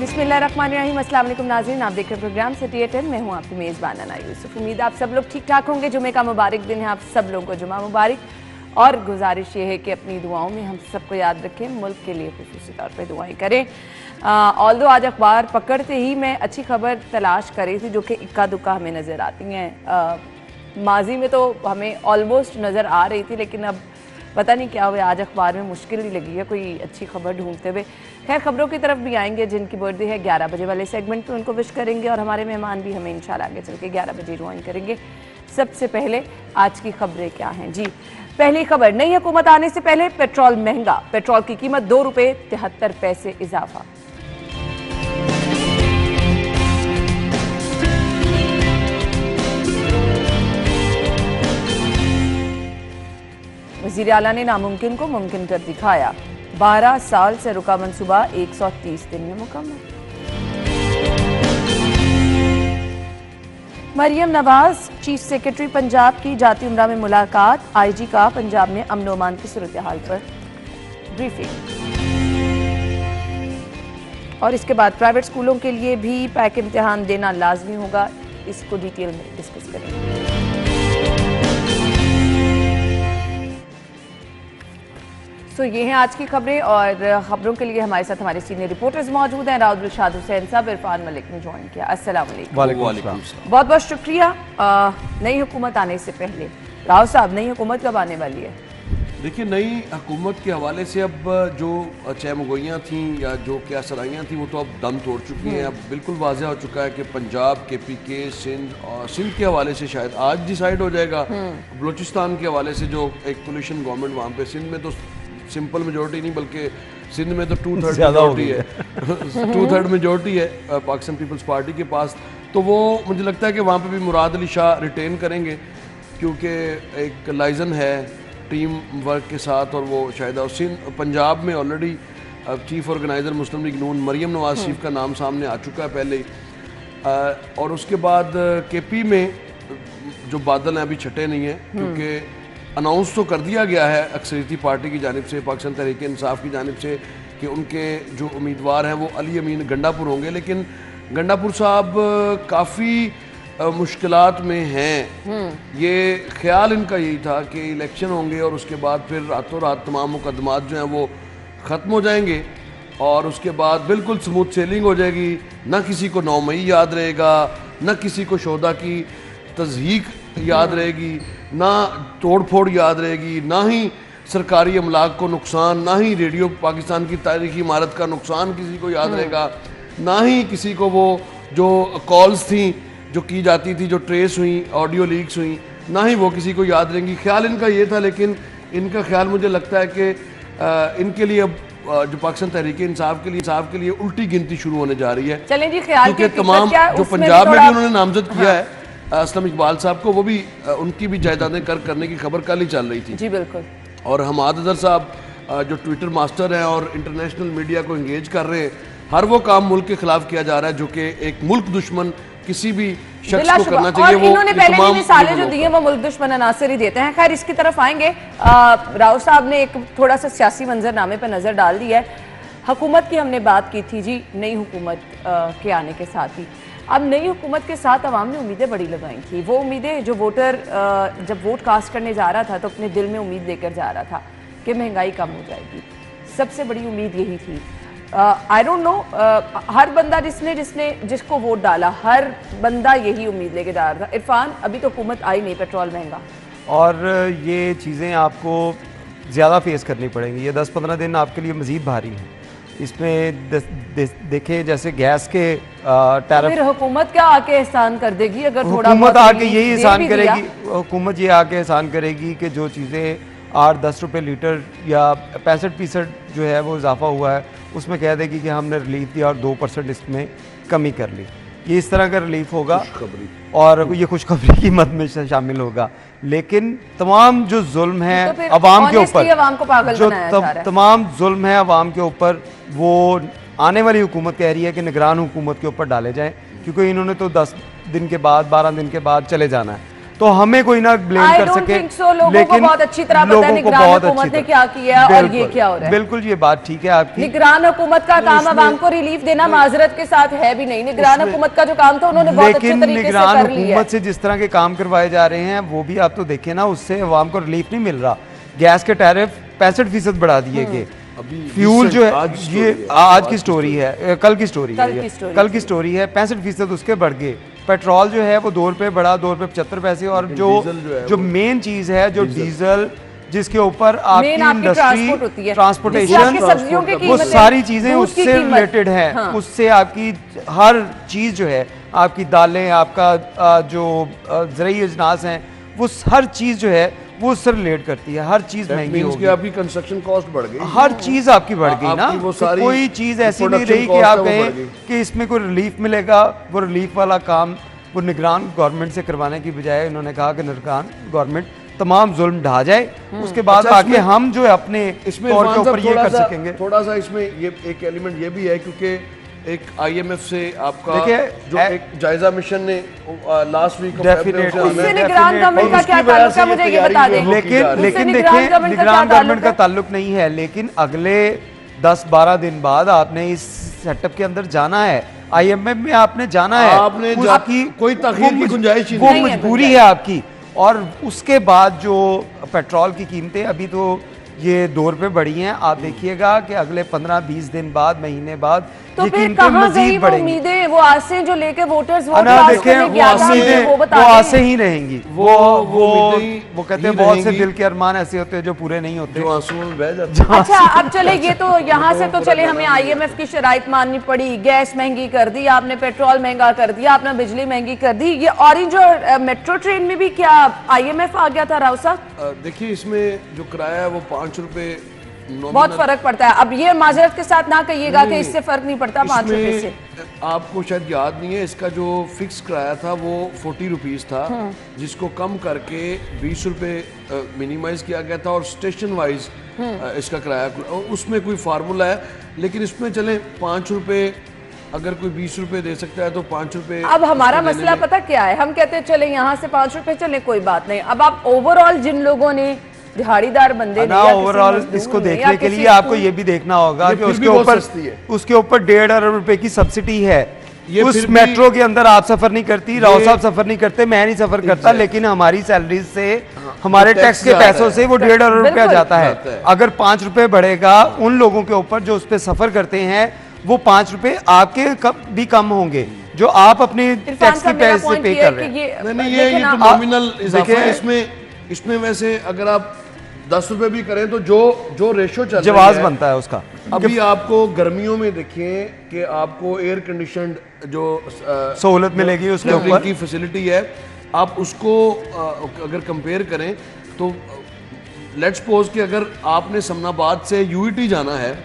बिस्मिल्लाहिर्रहमानिर्रहीम। अस्सलाम वालेकुम नाज़रीन, आप देख रहे प्रोग्राम सिटी एट 10। मैं हूँ आपकी मेज़बान अना यूसुफ। उम्मीद आप सब लोग ठीक ठाक होंगे। जुमे का मुबारक दिन है, आप सब लोगों को जुमा मुबारक। और गुजारिश ये है कि अपनी दुआओं में हम सबको याद रखें, मुल्क के लिए खुसूसी तौर पर दुआएं करें। ऑल्दो आज अखबार पकड़ते ही मैं अच्छी खबर तलाश कर रही थी जो कि इक्का दुक्का हमें नज़र आती हैं। माजी में तो हमें ऑलमोस्ट नज़र आ रही थी, लेकिन अब पता नहीं क्या हुआ, आज अखबार में मुश्किल ही लगी है कोई अच्छी खबर ढूंढते हुए। खैर, खबरों की तरफ भी आएंगे। जिनकी बर्थडे है 11 बजे वाले सेगमेंट में उनको विश करेंगे, और हमारे मेहमान भी हमें इंशाल्लाह आगे चल के 11 बजे ज्वाइन करेंगे। सबसे पहले आज की खबरें क्या हैं जी। पहली खबर, नई हुकूमत आने से पहले पेट्रोल महंगा, पेट्रोल की कीमत ₹2.73 इजाफा। वज़ीर आला ने नामुमकिन को मुमकिन कर दिखाया, 12 साल से रुका मंसूबा 130 दिन में मुकम्मल। मरियम नवाज, चीफ सेक्रेटरी पंजाब की जाती उमरा में मुलाकात, आईजी का पंजाब में अमन व अमान की सूरत हाल पर ब्रीफिंग। और इसके बाद प्राइवेट स्कूलों के लिए भी पैक इम्तिहान देना लाजमी होगा, इसको डिटेल में डिस्कस करेंगे। तो ये हैं आज की खबरें, और खबरों के लिए हमारे साथ हमारे सीनियर रिपोर्टर्स मौजूद हैं। राउद रिशाद हुसैन साहब, इरफान मलिक ने ज्वाइन किया। अस्सलाम वालेकुम। बहुत बहुत शुक्रिया। नई हुकूमत आने से पहले राव साहब, नई हुकूमत कब आने वाली है? देखिए, नई हुकूमत के हवाले से अब जो चहमगोइयाँ थी या जो क्या सराइयाँ थी वो तो अब दम तोड़ चुकी हैं। अब बिल्कुल वाजह हो चुका है कि पंजाब, KPK, सिंध और सिंध के हवाले से शायद आज डिसाइड हो जाएगा। बलूचिस्तान के हवाले से जो एक कोलिशन गवर्नमेंट वहाँ पे, सिंध में तो सिंपल मेजोरिटी नहीं बल्कि सिंध में तो 2/3 मेजोरिटी है 2/3 मेजोरिटी है पाकिस्तान पीपल्स पार्टी के पास। तो वो मुझे लगता है कि वहाँ पे भी मुराद अली शाह रिटेन करेंगे, क्योंकि एक लाइजन है टीम वर्क के साथ, और वो शायद, और सिंध पंजाब में ऑलरेडी चीफ ऑर्गेनाइज़र मुस्लिम लीग नून मरियम नवाज शरीफ का नाम सामने आ चुका है पहले ही। और उसके बाद KP में जो बादल हैं अभी छटे नहीं हैं, क्योंकि अनाउंस तो कर दिया गया है अक्सरियती पार्टी की जानिब से, पाकिस्तान तहरीक इंसाफ की जानिब से, कि उनके जो उम्मीदवार हैं वो अली अमीन गंडापुर होंगे। लेकिन गंडापुर साहब काफ़ी मुश्किलात में हैं। ये ख्याल इनका यही था कि इलेक्शन होंगे और उसके बाद फिर रातों रात तमाम मुकदमात जो हैं वो ख़त्म हो जाएंगे, और उसके बाद बिल्कुल स्मूथ सेलिंग हो जाएगी। ना किसी को 9 मई याद रहेगा, ना किसी को शोदा की तज़हीक याद रहेगी, ना तोड़ फोड़ याद रहेगी, ना ही सरकारी अमलाक को नुकसान, ना ही रेडियो पाकिस्तान की तारीखी इमारत का नुकसान किसी को याद रहेगा, ना ही किसी को वो जो कॉल्स थी जो की जाती थी, जो ट्रेस हुई, ऑडियो लीक्स हुई, ना ही वो किसी को याद रहेंगी। ख्याल इनका ये था, लेकिन इनका ख्याल मुझे लगता है कि इनके लिए अब जो पाकिस्तान तहरीक इंसाफ के लिए उल्टी गिनती शुरू होने जा रही है। चलें जी, ख्याल क्योंकि तमाम जो पंजाब में भी उन्होंने नामजद किया है असलम इकबाल साहब को, वो भी उनकी भी जायदादें कर्क करने की खबर कल ही चल रही थी। जी बिल्कुल। और हमाद अजहर साहब जो ट्विटर मास्टर हैं और इंटरनेशनल मीडिया को इंगेज कर रहे हैं, हर वो काम मुल्क के खिलाफ किया जा रहा है जो कि एक मुल्क दुश्मन किसी भी शख्स को करना चाहिए। और इन्होंने पहले भी मिसालें जो दी हैं वो मुल्क दुश्मन अनासर ही देते हैं। खैर, इसकी तरफ आएंगे। राव साहब ने एक थोड़ा सा सियासी मंजरनामे पर नजर डाल दी है। हुकूमत की हमने बात की थी जी, नई हुकूमत के आने के साथ ही अब नई हुकूमत के साथ अवाम ने उम्मीदें बड़ी लगाई थी। वो उम्मीदें जो वोटर जब वोट कास्ट करने जा रहा था तो अपने दिल में उम्मीद लेकर जा रहा था कि महंगाई कम हो जाएगी। सबसे बड़ी उम्मीद यही थी। आई डोंट नो, हर बंदा जिसको वोट डाला, हर बंदा यही उम्मीद लेके जा रहा था। इरफान, अभी तो हुकूमत आई नहीं, पेट्रोल महंगा, और ये चीज़ें आपको ज़्यादा फेस करनी पड़ेंगी। ये 10-15 दिन आपके लिए मज़ीद भारी हैं। इसमें देखें जैसे गैस के टैरिफ, फिर हुकूमत क्या आके एहसान कर देगी? अगर थोड़ा हुकूमत आके यही एहसान करेगी, हुकूमत ये आके एहसान करेगी कि जो चीज़ें 8-10 रुपये लीटर या 65% जो है वो इजाफा हुआ है, उसमें कह देगी कि हमने रिलीफ दिया और 2% इसमें कमी कर ली। ये इस तरह का रिलीफ होगा, और ये खुशखबरी की मद में शामिल होगा। लेकिन तमाम जो जुल्म है तो अवाम के ऊपर, जो तमाम जुल्म है अवाम के ऊपर, वो आने वाली हुकूमत कह रही है कि निगरान हुकूमत के ऊपर डाले जाएं, क्योंकि इन्होंने तो 10 दिन के बाद, 12 दिन के बाद चले जाना है। तो हमें कोई ना ब्लेम I कर don't सके। think so, लोगों को बहुत अच्छी तरह पता है निगरान हुकूमत ने क्या किया और ये क्या हो रहा है। बिल्कुल ये बात ठीक है आपकी। निगरान हुकूमत का काम अवाम को रिलीफ देना माजरत के साथ है भी नहीं। निगरान हुकूमत का जो काम था उन्होंने बहुत अच्छे तरीके से कर लिया। निगरान हुकूमत से जिस तरह के काम करवाए जा रहे हैं वो भी आप तो देखें ना, उससे अवाम को रिलीफ नहीं मिल रहा। गैस के टैरिफ 65% बढ़ा दिए गए। फ्यूल जो है ये आज की स्टोरी है, कल की स्टोरी है, कल की स्टोरी है, 65% उसके बढ़ गए। पेट्रोल जो है वो 2 रुपए बढ़ा, 2 रुपए 75 पैसे। और जो मेन चीज है जो डीजल, जिसके ऊपर आपकी इंडस्ट्री, ट्रांसपोर्टेशन, वो सारी चीजें उससे रिलेटेड है। उससे आपकी हर चीज जो है, आपकी दालें, आपका जो ज़रूरी अजनास हैं, वो हर चीज जो है वो उससे रिलेट करती है। हर चीज महंगी होगी, आपकी कंस्ट्रक्शन कॉस्ट बढ़ गई, हर चीज आपकी बढ़ गई ना। कोई चीज ऐसी नहीं रही कि आप कहें कि इसमें कोई रिलीफ मिलेगा। वो रिलीफ वाला काम वो निगरान गवर्नमेंट से करवाने की बजाय उन्होंने कहा कि निगरान गवर्नमेंट तमाम जुल्म ढा जाए, उसके बाद आगे हम जो है अपने तौर के ऊपर ये कर सकेंगे। थोड़ा सा इसमें ये एक एलिमेंट ये भी है क्योंकि एक IMF से आपका जो एक जायजा मिशन ने लास्ट वीक निगरान गवर्नमेंट का क्या ताल्लुक है मुझे ये बता दें। लेकिन देखें निगरान गवर्नमेंट का ताल्लुक नहीं है, लेकिन अगले 10-12 दिन बाद आपने इस सेटअप के अंदर जाना है। IMF में आपने जाना है, आपने आपकी कोई तखीर की गुंजाइश वो मजबूरी है आपकी। और उसके बाद जो पेट्रोल की कीमतें अभी तो ये 2 रुपए बढ़ी हैं, आप देखिएगा कि अगले 15-20 दिन बाद, महीने बाद तो फिर कहां गई वो उम्मीदें, वो आसें जो लेके वोटर्स वोट कास्ट करने गया था, वो आसे ही रहेंगी। वो कहते हैं बहुत से दिल के अरमान ऐसे होते हैं जो पूरे नहीं होते, जो आंसू में बह जाते हैं। अच्छा अब चले, ये तो यहाँ से तो चले, हमें IMF की शराइत माननी पड़ी, गैस महंगी कर दी आपने, पेट्रोल महंगा कर दिया आपने, बिजली महंगी कर दी। ये ऑरेंज और मेट्रो ट्रेन में भी क्या IMF आ गया था राव साहब? देखिए इसमें जो किराया है वो 5 रुपए, बहुत फर्क पड़ता है। अब ये माजरत के साथ ना कहिएगा कि इससे फर्क नहीं पड़ता 5 रुपए से। आपको शायद याद नहीं है, इसका जो फिक्स किराया था वो 40 रुपीज था, जिसको कम करके 20 रुपए मिनिमाइज किया गया था और स्टेशन वाइज इसका किराया, उसमें कोई फार्मूला है। लेकिन इसमें चले 5 रुपए, अगर कोई 20 रुपए दे सकता है तो 5 रुपए। अब हमारा मसला पता क्या है, हम कहते हैं चले यहाँ से 5 रुपए चले कोई बात नहीं। अब आप ओवरऑल जिन लोगों ने दिहाड़ीदार बंदे ना, ओवरऑल इसको देखने के लिए आपको ये भी देखना होगा कि उसके ऊपर 1.5 अरब रुपए की सब्सिडी है। उस मेट्रो के अंदर आप सफर नहीं करती, राव साहब सफर नहीं करते, मैं नहीं सफर करता, लेकिन हमारी सैलरी से, हमारे टैक्स के पैसों से वो 1.5 अरब रुपया जाता है। अगर 5 रुपए बढ़ेगा उन लोगों के ऊपर जो उस पर सफर करते हैं, वो 5 रुपए आपके भी कम होंगे जो आप अपने टैक्स के पैसे पे कर रहे हैं। नॉमिनल इजाफा इसमें वैसे अगर आप 10 रुपए भी करें तो जो रेशो चल जवाज बनता है उसका। अभी आपको गर्मियों में देखें कि आपको एयर कंडीशनड जो सहूलत मिलेगी उसके ऊपर की फैसिलिटी है, आप उसको अगर कंपेयर करें तो लेट्स सपोज कि अगर आपने समनाबाद से UET जाना है,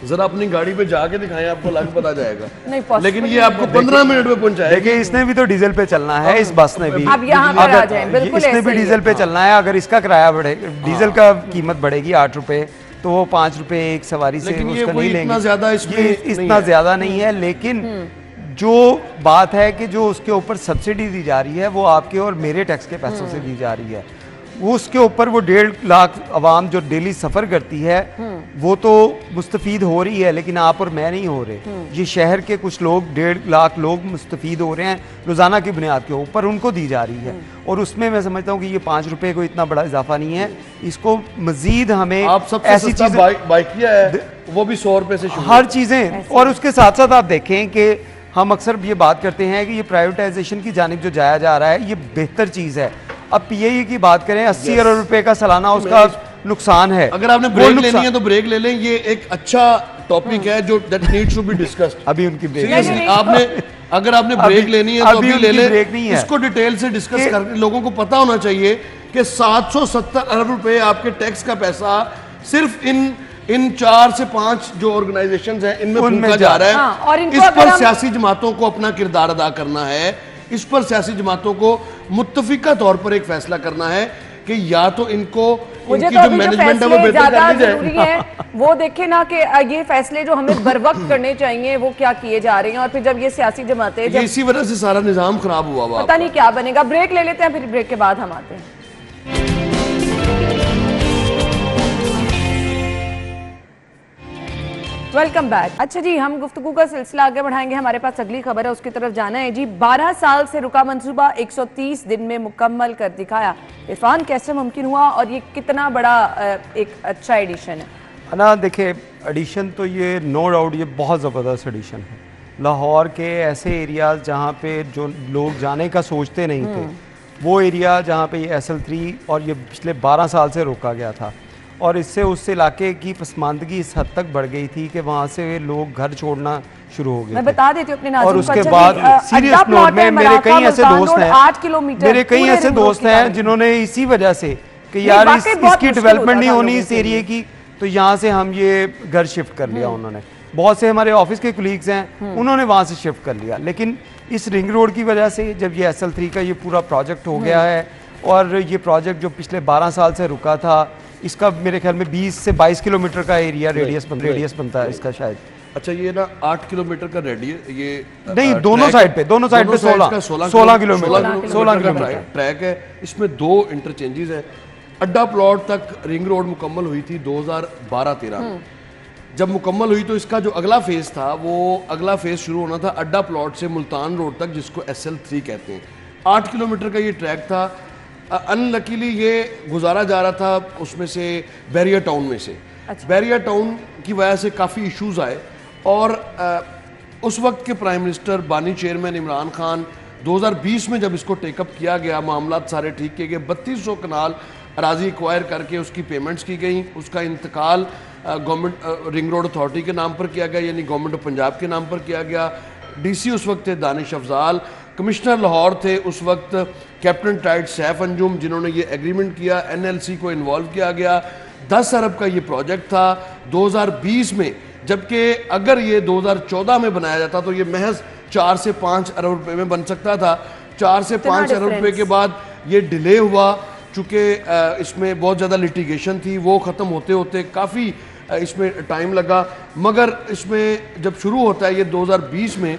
जरा अपनी गाड़ी पे जाके दिखाएं, आपको लग पता जाएगा। लेकिन ये आपको 15 मिनट में पहुंचाएगा। देखिए इसने भी तो डीजल पे चलना है, इस बस ने भी, अब यहाँ पर आ जाएं, बिल्कुल इसने भी डीजल पे चलना है। अगर इसका किराया बढ़ेगा, डीजल का कीमत बढ़ेगी 8 रुपए, तो वो 5 रुपए एक सवारी से उसका नहीं लेंगे। इतना ज्यादा नहीं है। लेकिन जो बात है कि जो उसके ऊपर सब्सिडी दी जा रही है वो आपके और मेरे टैक्स के पैसों से दी जा रही है। उसके ऊपर वो 1.5 लाख आवाम जो डेली सफर करती है वो तो मुस्तफीद हो रही है, लेकिन आप और मैं नहीं हो रहे। ये शहर के कुछ लोग, 1.5 लाख लोग मुस्तफीद हो रहे हैं रोजाना की बुनियाद के ऊपर, उनको दी जा रही है। और उसमें मैं समझता हूँ कि ये 5 रुपए को इतना बड़ा इजाफा नहीं है। इसको मजीद हमें ऐसी चीजें, बाइकिया है वो भी 100 रुपए से हर चीजें। और उसके साथ साथ आप देखें कि हम अक्सर ये बात करते हैं कि ये प्राइवेटाइजेशन की जानिब जो जाया जा रहा है ये बेहतर चीज है। अब PAE की बात करें, 80 अरब रुपए का सालाना उसका नुकसान है। अगर आपने ब्रेक लेनी है तो ब्रेक ले लें, ये एक अच्छा टॉपिक है जो that needs to be discussed. अभी उनकी ब्रेक अगर आपने ब्रेक लेनी है तो अभी ले लें, इसको डिटेल से डिस्कस कर। लोगों को पता होना चाहिए कि 770 अरब रुपए आपके टैक्स का पैसा सिर्फ इन 4 से 5 जो ऑर्गेनाइजेशंस हैं इनमें फूंका जा रहा है। और इस पर सियासी जमातों को अपना किरदार अदा करना है। इस पर सियासी जमातों को मुत्तफिका तौर पर एक फैसला करना है कि या तो इनको मुझे इनकी तो जो अभी जो मैनेजमेंट है वो फैसले बेहतर ज्यादा कर ली जाए। जरूरी है वो देखे ना कि ये फैसले जो हमें बर वक्त करने चाहिए वो क्या किए जा रहे हैं, और फिर जब ये सियासी जमातें ये जब इसी वजह से सारा निजाम खराब हुआ हुआ पता नहीं क्या बनेगा। ब्रेक ले लेते हैं, फिर ब्रेक के बाद हम आते हैं। Welcome back. अच्छा जी, हम गुफ्तगू का सिलसिला आगे बढ़ाएंगे। हमारे पास अगली खबर है, उसकी तरफ जाना है जी। 12 साल से रुका मंसूबा 130 दिन में मुकम्मल कर दिखाया। इरफान, कैसे मुमकिन हुआ और ये कितना बड़ा एक अच्छा एडिशन है? ना देखिए, एडिशन तो ये नो डाउट ये बहुत ज़बरदस्त एडिशन है। लाहौर के ऐसे एरियाज़ जहाँ पे जो लोग जाने का सोचते नहीं थे, वो एरिया जहाँ पे ये SL3 और ये पिछले 12 साल से रोका गया था, और इससे उस इलाके की पसमानदगी इस हद तक बढ़ गई थी कि वहाँ से लोग घर छोड़ना शुरू हो गए मैं थे। बता देती हूँ अपने नाज़रीन और को। उसके अच्छा बाद जी, सीरियस अड्डा नोट प्लॉट में है मेरे मराठा कई ऐसे मुल्तान दोस्त रोड, हैं 8 किलोमीटर मेरे कई पूरे ऐसे रिंग रोड दोस्त की हैं तरफ। जिन्होंने इसी वजह से कि नहीं, यार वाकई बहुत इसकी मुश्किल डेवलपमेंट होता नहीं था होनी लोगों इस के एरिया की, तो यहाँ से हम ये घर शिफ्ट कर लिया उन्होंने। बहुत से हमारे ऑफिस के कुलीग्स हैं, उन्होंने वहाँ से शिफ्ट कर लिया। लेकिन इस रिंग रोड की वजह से जब ये SL3 का ये पूरा प्रोजेक्ट हो गया है, और ये प्रोजेक्ट जो पिछले 12 साल से रुका था, इसका मेरे ख्याल में 20 से 22 किलोमीटर का एरिया रेडियस बनता है इसका शायद। अच्छा, ये ना 8 किलोमीटर का रेडियस, ये नहीं, दोनों साइड पे 16 किलोमीटर ट्रैक है। इसमें 2 इंटरचेंजेस है। अड्डा प्लॉट तक रिंग रोड मुकम्मल हुई थी 2012-13 में। जब मुकम्मल हुई तो इसका जो अगला फेज था, वो अगला फेज शुरू होना था अड्डा प्लॉट से मुल्तान रोड तक, जिसको SL3 कहते हैं। 8 किलोमीटर का ये ट्रैक था। अनलकीली ये गुजारा जा रहा था उसमें से बैरियर टाउन में से। बैरियर टाउन की वजह से काफ़ी इश्यूज आए, और उस वक्त के प्राइम मिनिस्टर बानी चेयरमैन इमरान खान 2020 में जब इसको टेकअप किया गया, मामला सारे ठीक किए गए। 3200 कनाल अराजी एक्वायर करके उसकी पेमेंट्स की गई। उसका इंतकाल गवर्नमेंट रिंग रोड अथॉरिटी के नाम पर किया गया, यानी गवर्नमेंट ऑफ पंजाब के नाम पर किया गया। DC उस वक्त थे दानिश अफजाल, कमिश्नर लाहौर थे उस वक्त कैप्टन टाइड सैफ अंजुम, जिन्होंने ये एग्रीमेंट किया। NLC को इन्वॉल्व किया गया। 10 अरब का ये प्रोजेक्ट था 2020 में, जबकि अगर ये 2014 में बनाया जाता तो ये महज 4 से 5 अरब रुपए में बन सकता था। 4 से 5 अरब रुपए के बाद ये डिले हुआ, चूँकि इसमें बहुत ज़्यादा लिटिगेशन थी, वो ख़त्म होते होते काफ़ी इसमें टाइम लगा। मगर इसमें जब शुरू होता है ये 2020 में,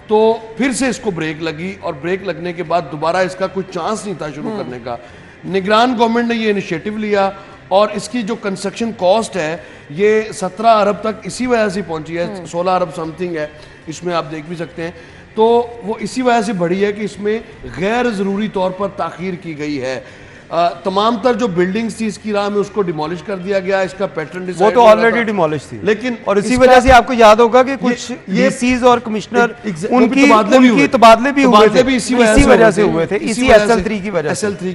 तो फिर से इसको ब्रेक लगी, और ब्रेक लगने के बाद दोबारा इसका कोई चांस नहीं था शुरू करने का। निगरान गवर्नमेंट ने ये इनिशिएटिव लिया, और इसकी जो कंस्ट्रक्शन कॉस्ट है ये 17 अरब तक इसी वजह से पहुंची है। 16 अरब समथिंग है, इसमें आप देख भी सकते हैं। तो वो इसी वजह से बढ़ी है कि इसमें गैर ज़रूरी तौर पर ताख़ीर की गई है। तमाम तर जो बिल्डिंग्स थी इसकी राह में उसको डिमोलिश कर दिया गया। इसका पैटर्न वो तो ऑलरेडी डिमोलिश थी, लेकिन और इसी वजह से आपको याद होगा कि कुछ DCs और कमिश्नर उनकी तबादले भी हुए थे, इसी वजह से हुए थे, इसी SL3 की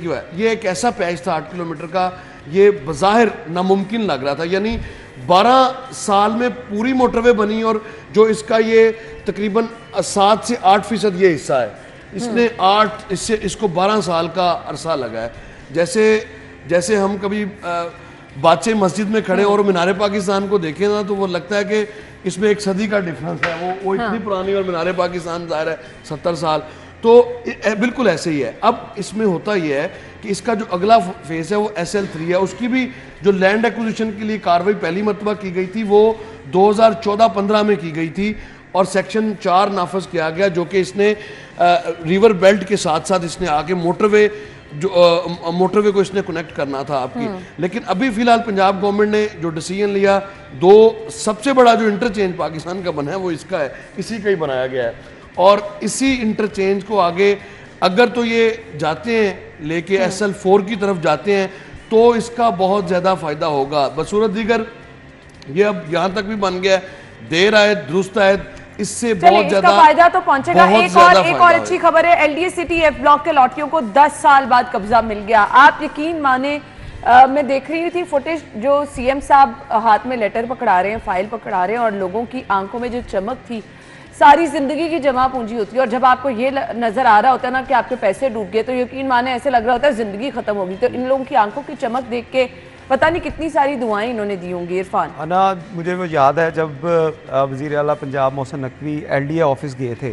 वजह। ये एक ऐसा पैच था 8 किलोमीटर का, ये बज़ाहिर नामुमकिन लग रहा था। यानी 12 साल में पूरी मोटरवे बनी, और जो इसका ये तकरीबन 7 से 8% ये हिस्सा है, इसने इसको 12 साल का अरसा लगा है। जैसे हम कभी बादशाह मस्जिद में खड़े और मीनार पाकिस्तान को देखें ना, तो वो लगता है कि इसमें एक सदी का डिफरेंस है। वो इतनी पुरानी, और मीनार पाकिस्तान ज़ाहिर है 70 साल। तो बिल्कुल ऐसे ही है। अब इसमें होता ही है कि इसका जो अगला फेज है वो SL3 है। उसकी भी जो लैंड एक्विजिशन के लिए कार्रवाई पहली मरतबा की गई थी वो 2014-15 में की गई थी, और सेक्शन 4 नाफज किया गया, जो कि इसने रिवर बेल्ट के साथ साथ इसने आके मोटरवे को इसने कनेक्ट करना था आपकी। लेकिन अभी फिलहाल पंजाब गवर्नमेंट ने जो डिसीजन लिया, 2 सबसे बड़ा जो इंटरचेंज पाकिस्तान का बना है वो इसका है, इसी का ही बनाया गया है। और इसी इंटरचेंज को आगे अगर तो ये जाते हैं लेके SL4 की तरफ जाते हैं, तो इसका बहुत ज़्यादा फ़ायदा होगा। बसूरत दीगर ये अब यहाँ तक भी बन गया है, देर आए दुरुस्त आए, इससे बहुत ज्यादा फायदा तो पहुंचेगा। एक और अच्छी खबर है, LDA सिटी F ब्लॉक के लॉटियों को 10 साल बाद कब्जा मिल गया। आप यकीन माने, मैं देख रही थी फुटेज, जो CM साहब हाथ में लेटर पकड़ा रहे हैं, फाइल पकड़ा रहे हैं, और लोगों की आंखों में जो चमक थी, सारी जिंदगी की जमा पूंजी होती है। और जब आपको ये नजर आ रहा होता है ना कि आपके पैसे डूब गए, तो यकीन माने ऐसे लग रहा होता है जिंदगी खत्म होगी। तो इन लोगों की आंखों की चमक देख के पता नहीं कितनी सारी दुआएं इन्होंने दी होंगी। इरफान, मुझे वो याद है जब वज़ीर आला पंजाब मोहसिन नकवी LDA ऑफिस गए थे,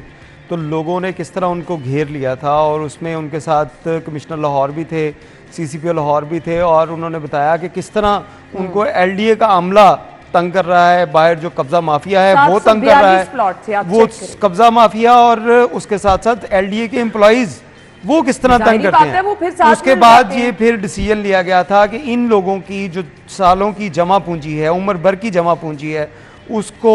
तो लोगों ने किस तरह उनको घेर लिया था, और उसमें उनके साथ कमिश्नर लाहौर भी थे, CCPO लाहौर भी थे, और उन्होंने बताया कि किस तरह उनको LDA का अमला तंग कर रहा है, बाहर जो कब्जा माफिया है वो तंग कर रहा है, वो कब्जा माफिया, और उसके साथ साथ LDA के एम्प्लॉइज वो किस तरह तंग करते हैं। उसके बाद ये फिर डिसीजन लिया गया था कि इन लोगों की जो सालों की जमा पूंजी है, उम्र भर की जमा पूंजी है, उसको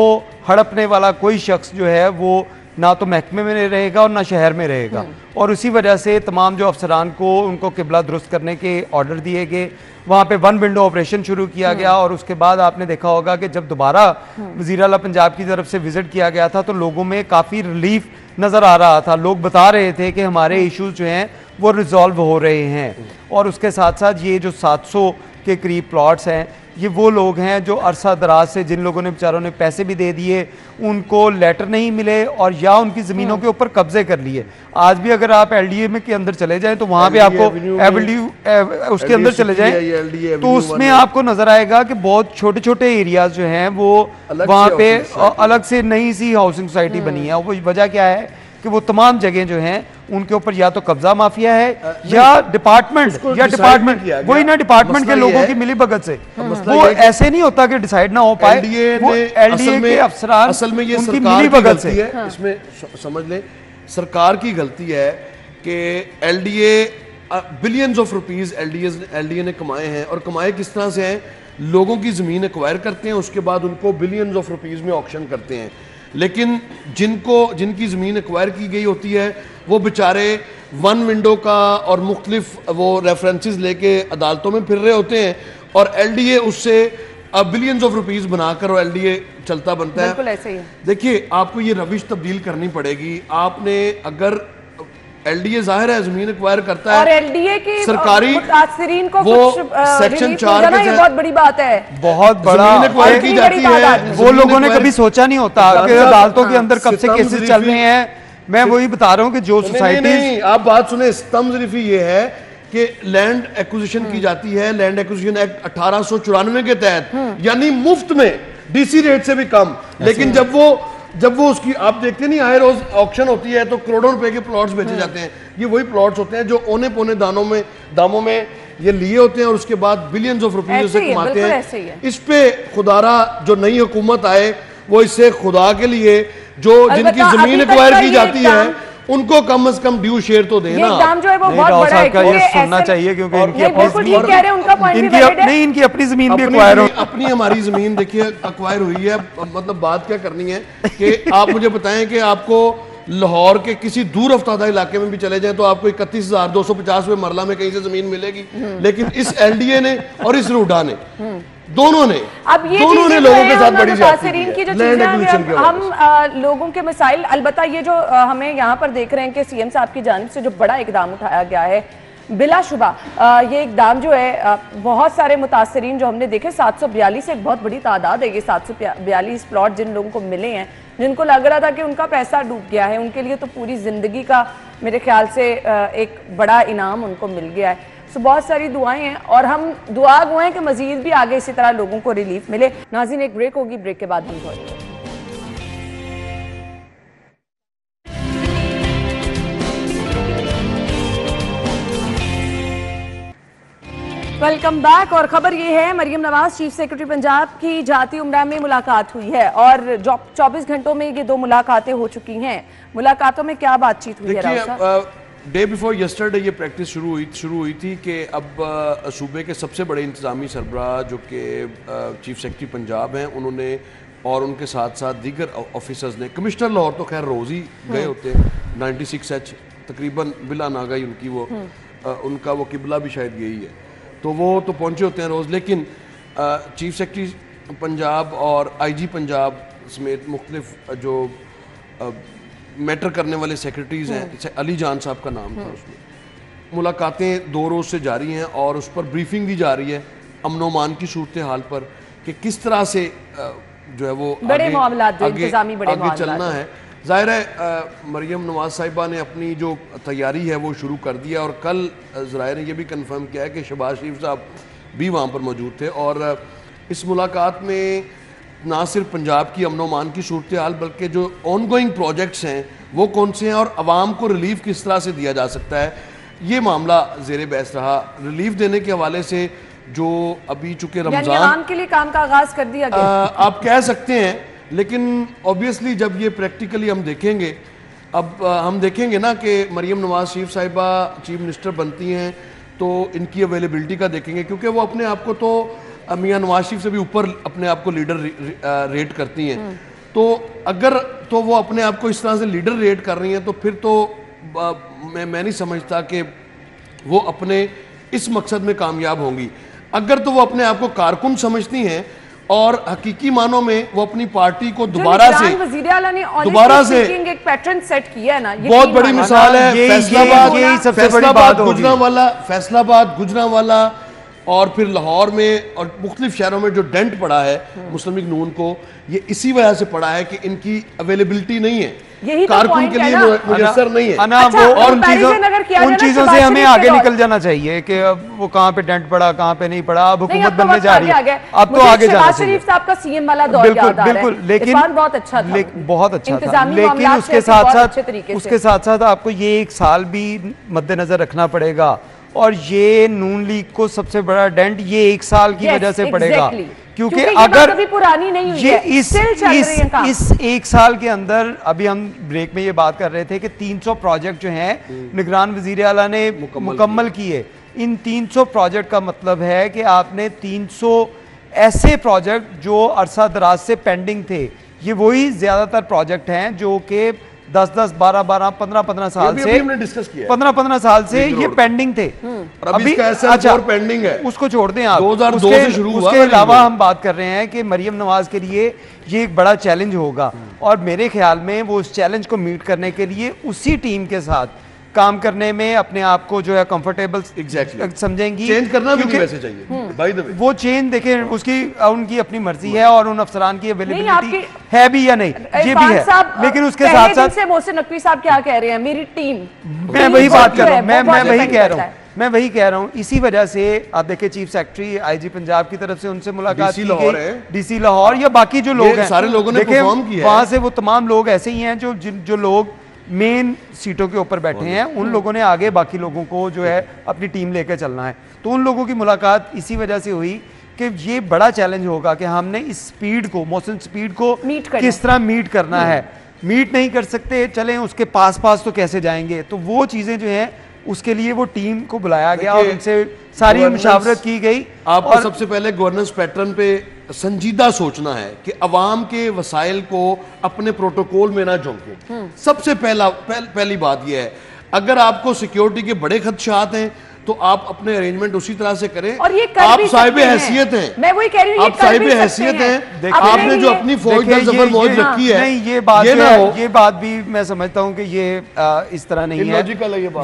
हड़पने वाला कोई शख्स जो है वो ना तो महकमे में रहेगा और ना शहर में रहेगा। और उसी वजह से तमाम जो अफसरान को उनको किबला दुरुस्त करने के ऑर्डर दिए गए, वहाँ पे वन विंडो ऑपरेशन शुरू किया गया। और उसके बाद आपने देखा होगा कि जब दोबारा वज़ीर आला पंजाब की तरफ से विजिट किया गया था तो लोगों में काफ़ी रिलीफ नज़र आ रहा था। लोग बता रहे थे कि हमारे इश्यूज जो हैं वो रिजॉल्व हो रहे हैं। और उसके साथ साथ ये जो 700 के करीब प्लॉट्स हैं, ये वो लोग हैं जो अरसा दराज से, जिन लोगों ने बेचारों ने पैसे भी दे दिए, उनको लेटर नहीं मिले और या उनकी ज़मीनों के ऊपर कब्जे कर लिए। आज भी अगर आप LDA में के अंदर चले जाएं तो वहाँ पे आपको उसके अंदर चले जाएं तो उसमें आपको नज़र आएगा कि बहुत छोटे छोटे एरियाज जो हैं वो वहाँ पे अलग से नई सी हाउसिंग सोसाइटी बनी है। वो वजह क्या है कि वो तमाम जगह जो हैं उनके ऊपर या तो कब्जा माफिया है या डिपार्टमेंट वही ना डिपार्टमेंट के लोगों की मिली भगत से। वो ऐसे नहीं होता कि डिसाइड ना हो पाए, वो LDA के अफसरान असल में ये उनकी मिली भगत से है। इसमें समझ लें सरकार की गलती है कि LDA billions of rupees LDA ने कमाए हैं। और कमाए किस तरह से हैं? लोगों की जमीन एक्वायर करते हैं, उसके बाद उनको बिलियंस ऑफ रुपीस में ऑक्शन करते हैं। लेकिन जिनकी ज़मीन एक्वायर की गई होती है वो बेचारे वन विंडो का और मुख्तलिफ वो रेफरेंसेस लेके अदालतों में फिर रहे होते हैं और LDA उससे बिलियंस ऑफ रुपीस बनाकर और LDA चलता बनता है। बिल्कुल ऐसे ही है। देखिए आपको ये रविश तब्दील करनी पड़ेगी। आपने अगर LDA जाहिर है जमीन एक्वायर करता है और LDA की सरकारी मुतासिरीन को वो कुछ सेक्शन 4 के बहुत बड़ी बात है, बहुत बड़ा एक्वायर की जाती है। वो लोगों ने कभी सोचा नहीं होता कि अदालतों के अंदर कब से केसेस चल रहे हैं। मैं वही बता रहा हूँ कि जो सोसाइटी, आप बात सुने, स्तंभ ये है कि लैंड एक्विजिशन की जाती है, लैंड एक्विजिशन एक्ट 1894 के तहत, यानी मुफ्त में, DC रेट से भी कम। लेकिन जब वो उसकी आप देखते नहीं, आए रोज ऑक्शन होती है तो करोड़ों रुपए के प्लॉट्स बेचे जाते हैं। ये वही प्लॉट्स होते हैं जो औने पौने दामों में ये लिए होते हैं और उसके बाद बिलियंस ऑफ रुपीस उसे कमाते हैं। इस पे खुदारा जो नई हुकूमत आए वो इससे खुदा के लिए जो जिनकी जमीन एक्वायर की जाती है उनको कम से कम ड्यू शेयर तो देना। एग्जाम जो है वो बहुत बड़ा है, ये सुनना चाहिए क्योंकि इनकी अपनी जमीन भी अपनी हमारी जमीन देखिए एक्वायर हुई है। मतलब बात क्या करनी है कि आप मुझे बताएं कि आपको लाहौर के किसी दूर अफ्तादा इलाके में भी चले जाएं तो आपको 31,250 रुपए मरला में कहीं से जमीन मिलेगी। लेकिन इस LDA ने और इस रूडा ने दोनों ने लोगों के साथ बड़ी मुतासिरीन की जो चीजें हम लोगों के मसाइल, अलबत्ता ये जो हमें यहाँ पर देख रहे हैं कि CM साहब की जानिब से जो बड़ा इकदाम उठाया गया है, बिलाशुबा ये इकदाम जो है बहुत सारे मुतासिरीन जो हमने देखे, 742 एक बहुत बड़ी तादाद है। ये 742 प्लॉट जिन लोगों को मिले हैं, जिनको लग रहा था कि उनका पैसा डूब गया है, उनके लिए तो पूरी जिंदगी का मेरे ख्याल से एक बड़ा इनाम उनको मिल गया है। सो बहुत सारी दुआएं हैं और हम दुआ गो हैं कि मजीद भी आगे इसी तरह लोगों को रिलीफ मिले। नाज़रीन एक ब्रेक होगी, ब्रेक के बाद हम लौटेंगे। Welcome back. और खबर ये है, मरियम नवाज चीफ सेक्रेटरी पंजाब की जाती उमरा में मुलाकात हुई है और 24 घंटों में ये 2 मुलाकातें हो चुकी हैं। मुलाकातों में क्या बातचीत हुई है? डे बिफोर यस्टरडे ये प्रैक्टिस शुरू हुई थी कि अब सूबे के सबसे बड़े इंतजामी सरबराह जो कि चीफ सेक्रेटरी पंजाब हैं, उन्होंने और उनके साथ साथ दीगर ऑफिसर्स ने, कमिश्नर लाहौर तो खैर रोज़ ही गए होते हैं, 96H तकरीबन बिला ना गई उनकी वो उनका वो किबला भी शायद यही है, तो वो तो पहुँचे होते हैं रोज़। लेकिन चीफ सेक्रेटरी पंजाब और IG पंजाब समेत मुख्तलिफ जो मैटर करने वाले सेक्रेटरीज हैं, जैसे अली जान साहब का नाम था, उसमें मुलाकातें 2 रोज़ से जारी हैं और उस पर ब्रीफिंग दी जा रही है अमन-ओ-मान की सूरत हाल पर कि किस तरह से जो है वो बड़े मामलात जो इंतजामी बड़े आगे चलना है। जाहिर है मरियम नवाज साहिबा ने अपनी जो तैयारी है वो शुरू कर दिया और कल ज़राए ने यह भी कंफर्म किया है कि शहबाज शरीफ साहब भी वहाँ पर मौजूद थे और इस मुलाकात में ना सिर्फ पंजाब की अमन अमान की सूरत हाल बल्कि जो ऑनगोइंग प्रोजेक्ट्स हैं वो कौन से हैं और आवाम को रिलीफ किस तरह से दिया जा सकता है, ये मामला ज़ेरे बहस रहा। रिलीफ देने के हवाले से जो अभी चूंकि रमजान आम के लिए काम का आगाज कर दिया गया, आप कह सकते हैं, लेकिन ऑब्वियसली जब ये प्रैक्टिकली हम देखेंगे, अब हम देखेंगे ना कि मरीम नवाज शरीफ साहिबा चीफ मिनिस्टर बनती हैं तो इनकी अवेलेबिलिटी का देखेंगे, क्योंकि वो अपने आप को तो मियां नवाज शरीफ से भी ऊपर अपने आप को लीडर रेट करती हैं। तो अगर तो वो अपने आप को इस तरह से लीडर रेट कर रही हैं तो फिर तो मैं नहीं समझता कि वो अपने इस मकसद में कामयाब होंगी। अगर तो वो अपने आप को कारकुन समझती हैं और हकीकी मानों में वो अपनी पार्टी को दोबारा से एक पैटर्न सेट किया है ना, बहुत बड़ी मिसाल है। फैसलाबाद, गुजरांवाला और फिर लाहौर में और मुख्तलिफ शहरों में जो डेंट पड़ा है मुस्लिम लीग नून को, ये इसी वजह से पड़ा है कि इनकी अवेलेबिलिटी नहीं है, कारकुन के लिए मुयस्सर नहीं है। और उन चीजों से हमें आगे निकल जाना चाहिए कि वो कहाँ पे डेंट पड़ा, कहाँ पे नहीं पड़ा। अब हुकूमत बनने जा रही है, अब तो आगे जाना चाहिए। शरीफ साहब का सीएम वाला दौर याद आ रहा है। बिल्कुल, लेकिन बहुत अच्छा था, बहुत अच्छा था, लेकिन उसके साथ साथ आपको ये एक साल भी मद्देनजर रखना पड़ेगा और ये नून लीग को सबसे बड़ा डेंट ये एक साल की वजह से पड़ेगा, क्योंकि अगर पुरानी नहीं हुई ये इस एक साल के अंदर, अभी हम ब्रेक में ये बात कर रहे थे कि 300 प्रोजेक्ट जो हैं निगरान वजीर आला ने मुकम्मल किए। इन 300 प्रोजेक्ट का मतलब है कि आपने 300 ऐसे प्रोजेक्ट जो अरसा दराज से पेंडिंग थे, ये वही ज्यादातर प्रोजेक्ट हैं जो कि 10-10, 12-12, 15-15 साल से हमने डिस्कस किया, 15-15 साल से ये पेंडिंग थे। अभी अच्छा और पेंडिंग है, उसको छोड़ दें आप। 2002 से शुरू हुआ। उसके अलावा हम बात कर रहे हैं कि मरियम नवाज के लिए ये एक बड़ा चैलेंज होगा और मेरे ख्याल में वो उस चैलेंज को मीट करने के लिए उसी टीम के साथ काम करने में अपने आप को जो है कंफर्टेबल समझेंगी। चेंज करना भी नहीं वैसे चाहिए बाय द वे। वो चेंज देखें, उसकी उनकी अपनी मर्जी है और उन अफसरान की अवेलेबिलिटी है भी या नहीं, ये भी है। लेकिन उसके साथ साथ मोहसिन नकवी साहब क्या कह रहे हैं, मेरी टीम, मैं वही बात कर रहा हूँ, मैं वही कह रहा हूँ। इसी वजह से आप देखें चीफ सेक्रेटरी आईजी पंजाब की तरफ से उनसे मुलाकात की गई, डीसी लाहौर या बाकी जो लोग हैं, सारे लोगों ने परफॉर्म किया। वहां से वो तमाम लोग ऐसे ही हैं जो लोग मेन सीटों के ऊपर बैठे हैं, उन लोगों ने आगे बाकी लोगों को जो है अपनी टीम लेकर चलना है। तो उन लोगों की मुलाकात इसी वजह से हुई कि ये बड़ा चैलेंज होगा कि हमने इस स्पीड को, मौसम स्पीड को किस तरह मीट करना है। मीट नहीं कर सकते, चलें उसके पास तो कैसे जाएंगे। तो वो चीज़ें जो हैं उसके लिए वो टीम को बुलाया गया और उनसे सारी मुशावरत की गई। आपको सबसे पहले गवर्नेंस पैटर्न पे संजीदा सोचना है कि अवाम के वसाइल को अपने प्रोटोकॉल में ना झोंकें। सबसे पहली बात यह है, अगर आपको सिक्योरिटी के बड़े खदशात हैं तो आप अपने अरेंजमेंट उसी तरह से करें। और ये आप साहिब हैसियत हैं, मैं वही कह रही हूं, आप साहिब हैसियत हैं, आपने जो अपनी फौज का जबर मौज रखी है, नहीं ये बात भी मैं समझता हूं कि ये इस तरह नहीं है,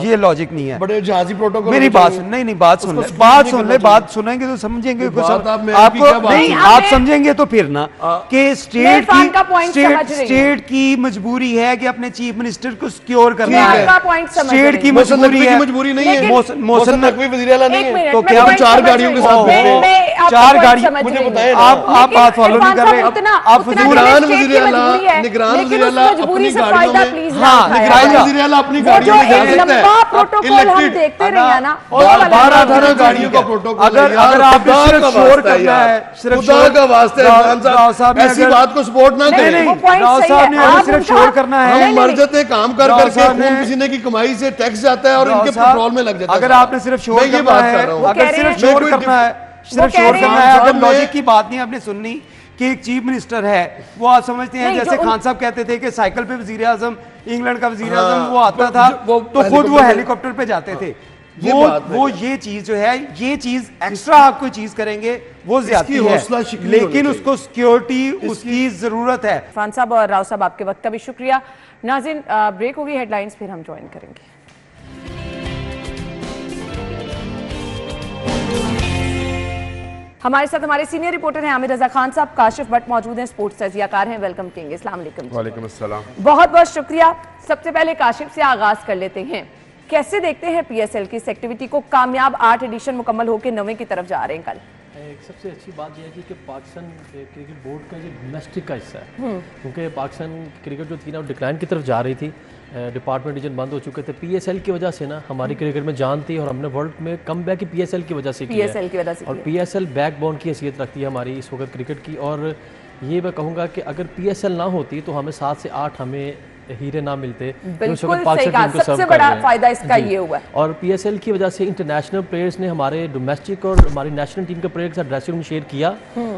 ये लॉजिक नहीं है। बड़े जहाजी प्रोटोकॉल, मेरी बात सुन, नहीं बात सुनेंगे तो समझेंगे आपको नहीं, आप समझेंगे तो फिर ना कि स्टेट की मजबूरी है कि अपने चीफ मिनिस्टर को सिक्योर करना है। स्टेट की मजबूरी नहीं है, नकवी वज़ीर-ए-आला नहीं है, तो क्या हम 4 गाड़ियों के साथ 4 गाड़ी, मुझे बताएं, आप बात फॉलो नहीं कर रहे। आप निगरान वज़ीर-ए-आला अपनी गाड़ियों में, हाँ निगरान वज़ीर-ए-आला अपनी गाड़ियों में जा सकता है। प्रोटोकॉल हम देखते रहे हैं ना, 12-18 गाड़ियों का प्रोटोकॉल। अगर आप सिर्फ शोर करना है, सिर्फ खुदा का वास्ता है इमरान साहब, ऐसी बात को सपोर्ट ना करें। राव साहब ने अगर सिर्फ शोर करना है, हम मर जाते हैं काम कर करके, खून पसीने की कमाई से टैक्स जाता है और इनके पेट्रोल में लग जाता है। अगर आपने सिर्फ शोर करना है, अगर सिर्फ शोर करना है, अगर लॉजिक की बात नहीं आपने सुननी कि एक चीफ मिनिस्टर है, वो आप समझते हैं जैसे खान साहब कहते थे कि साइकिल पे वजीर आजम, इंग्लैंड का वजीर आजम वो आता था तो खुद वो हेलीकॉप्टर पे जाते थे। वो ये चीज जो है, ये चीज एक्स्ट्रा आप कोई चीज करेंगे वो ज्यादती है, लेकिन उसको सिक्योरिटी उसकी जरूरत है। इरफान साहब और राव साहब आपके वक्त का भी शुक्रिया। नाज़रीन, ब्रेक होगी, हेडलाइंस फिर हम ज्वाइन करेंगे। हमारे साथ हमारे सीनियर रिपोर्टर हैं आमिर रजा खान साहब, काशिफ भट्ट मौजूद हैं, स्पोर्ट्स तजियाकार हैं, वेलकम कहेंगे। अस्सलाम वालेकुम। वालेकुम अस्सलाम। बहुत बहुत शुक्रिया। सबसे पहले काशिफ से आगाज कर लेते हैं, कैसे देखते हैं पीएसएल की इस एक्टिविटी को? कामयाब 8 एडिशन मुकम्मल होकर 9वें की तरफ जा रहे हैं कल। एक सबसे अच्छी बात यह है कि पाकिस्तान क्रिकेट बोर्ड का जो डोमेस्टिक का हिस्सा है, क्योंकि पाकिस्तान क्रिकेट जो थी ना डिक्लाइन की तरफ जा रही थी, डिपार्टमेंट डिवीजन बंद हो चुके थे, पीएसएल की वजह से ना हमारी क्रिकेट में जान थी और हमने वर्ल्ड में कम बैक पीएसएल की वजह से किया है। और पीएसएल बैकबोन की हैसियत रखती है हमारी इस वक्त क्रिकेट की। और ये मैं कहूँगा कि अगर पीएसएल ना होती तो हमें 7 से 8 हमें हीरे ना मिलते। बिल्कुल सही कहा, सबसे बड़ा फायदा इसका ये हुआ है। और पीएसएल की वजह से इंटरनेशनल प्लेयर्स ने हमारे डोमेस्टिक और हमारी नेशनल टीम के प्लेयर के साथ ड्रेसिंग रूम शेयर किया,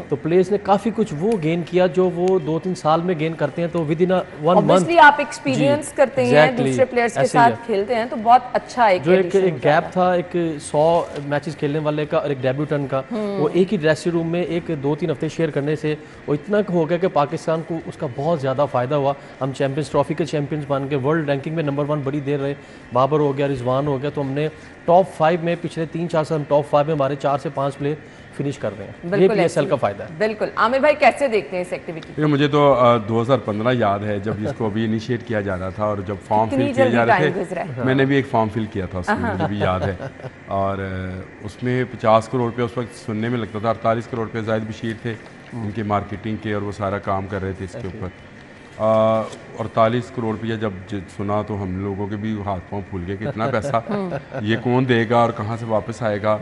तो प्लेयर्स ने काफी कुछ वो गेन किया जो वो 2-3 साल में गेन करते हैं। तो विद इन 1 मंथ आप एक्सपीरियंस करते हैं, दूसरे प्लेयर्स के साथ खेलते हैं, तो बहुत अच्छा जो एक गैप था एक 100 मैचेस खेलने वाले का और एक डेब्यूटेंट का, वो एक ही ड्रेसिंग रूम में एक 2-3 हफ्ते शेयर करने से वो इतना हो गया कि पाकिस्तान को उसका बहुत ज़्यादा फायदा हुआ। हम चैंपियंस ट्रॉफी के चैंपियंस बन के वर्ल्ड रैंकिंग में नंबर 1 बड़ी देर रहे, बाबर हो गया, रिजवान हो गया, तो हमने टॉप 5 में पिछले 3-4 साल हम टॉप 5 में हमारे 4 से 5 प्लेयर फिनिश कर रहे हैं। ये पीएसएल का फायदा है। बिल्कुल। आमिर भाई कैसे देखते हैं इस एक्टिविटी? ये मुझे तो 2015 याद है जब इसको अभी इनिशिएट किया जा रहा था और जब फॉर्म फिल किए जा रहे थे, मैंने भी एक फॉर्म फिल किया था उसमें, मुझे भी याद है। और उसमें 50 करोड़ रुपये उस वक्त सुनने में लगता था, 48 करोड़ रुपये जाहिद बशीर थे उनके मार्केटिंग के, और वो सारा काम कर रहे थे इसके ऊपर। 48 करोड़ रुपया जब सुना तो हम लोगों के भी हाथ पांव फूल गए कि इतना पैसा ये कौन देगा और कहाँ से वापस आएगा।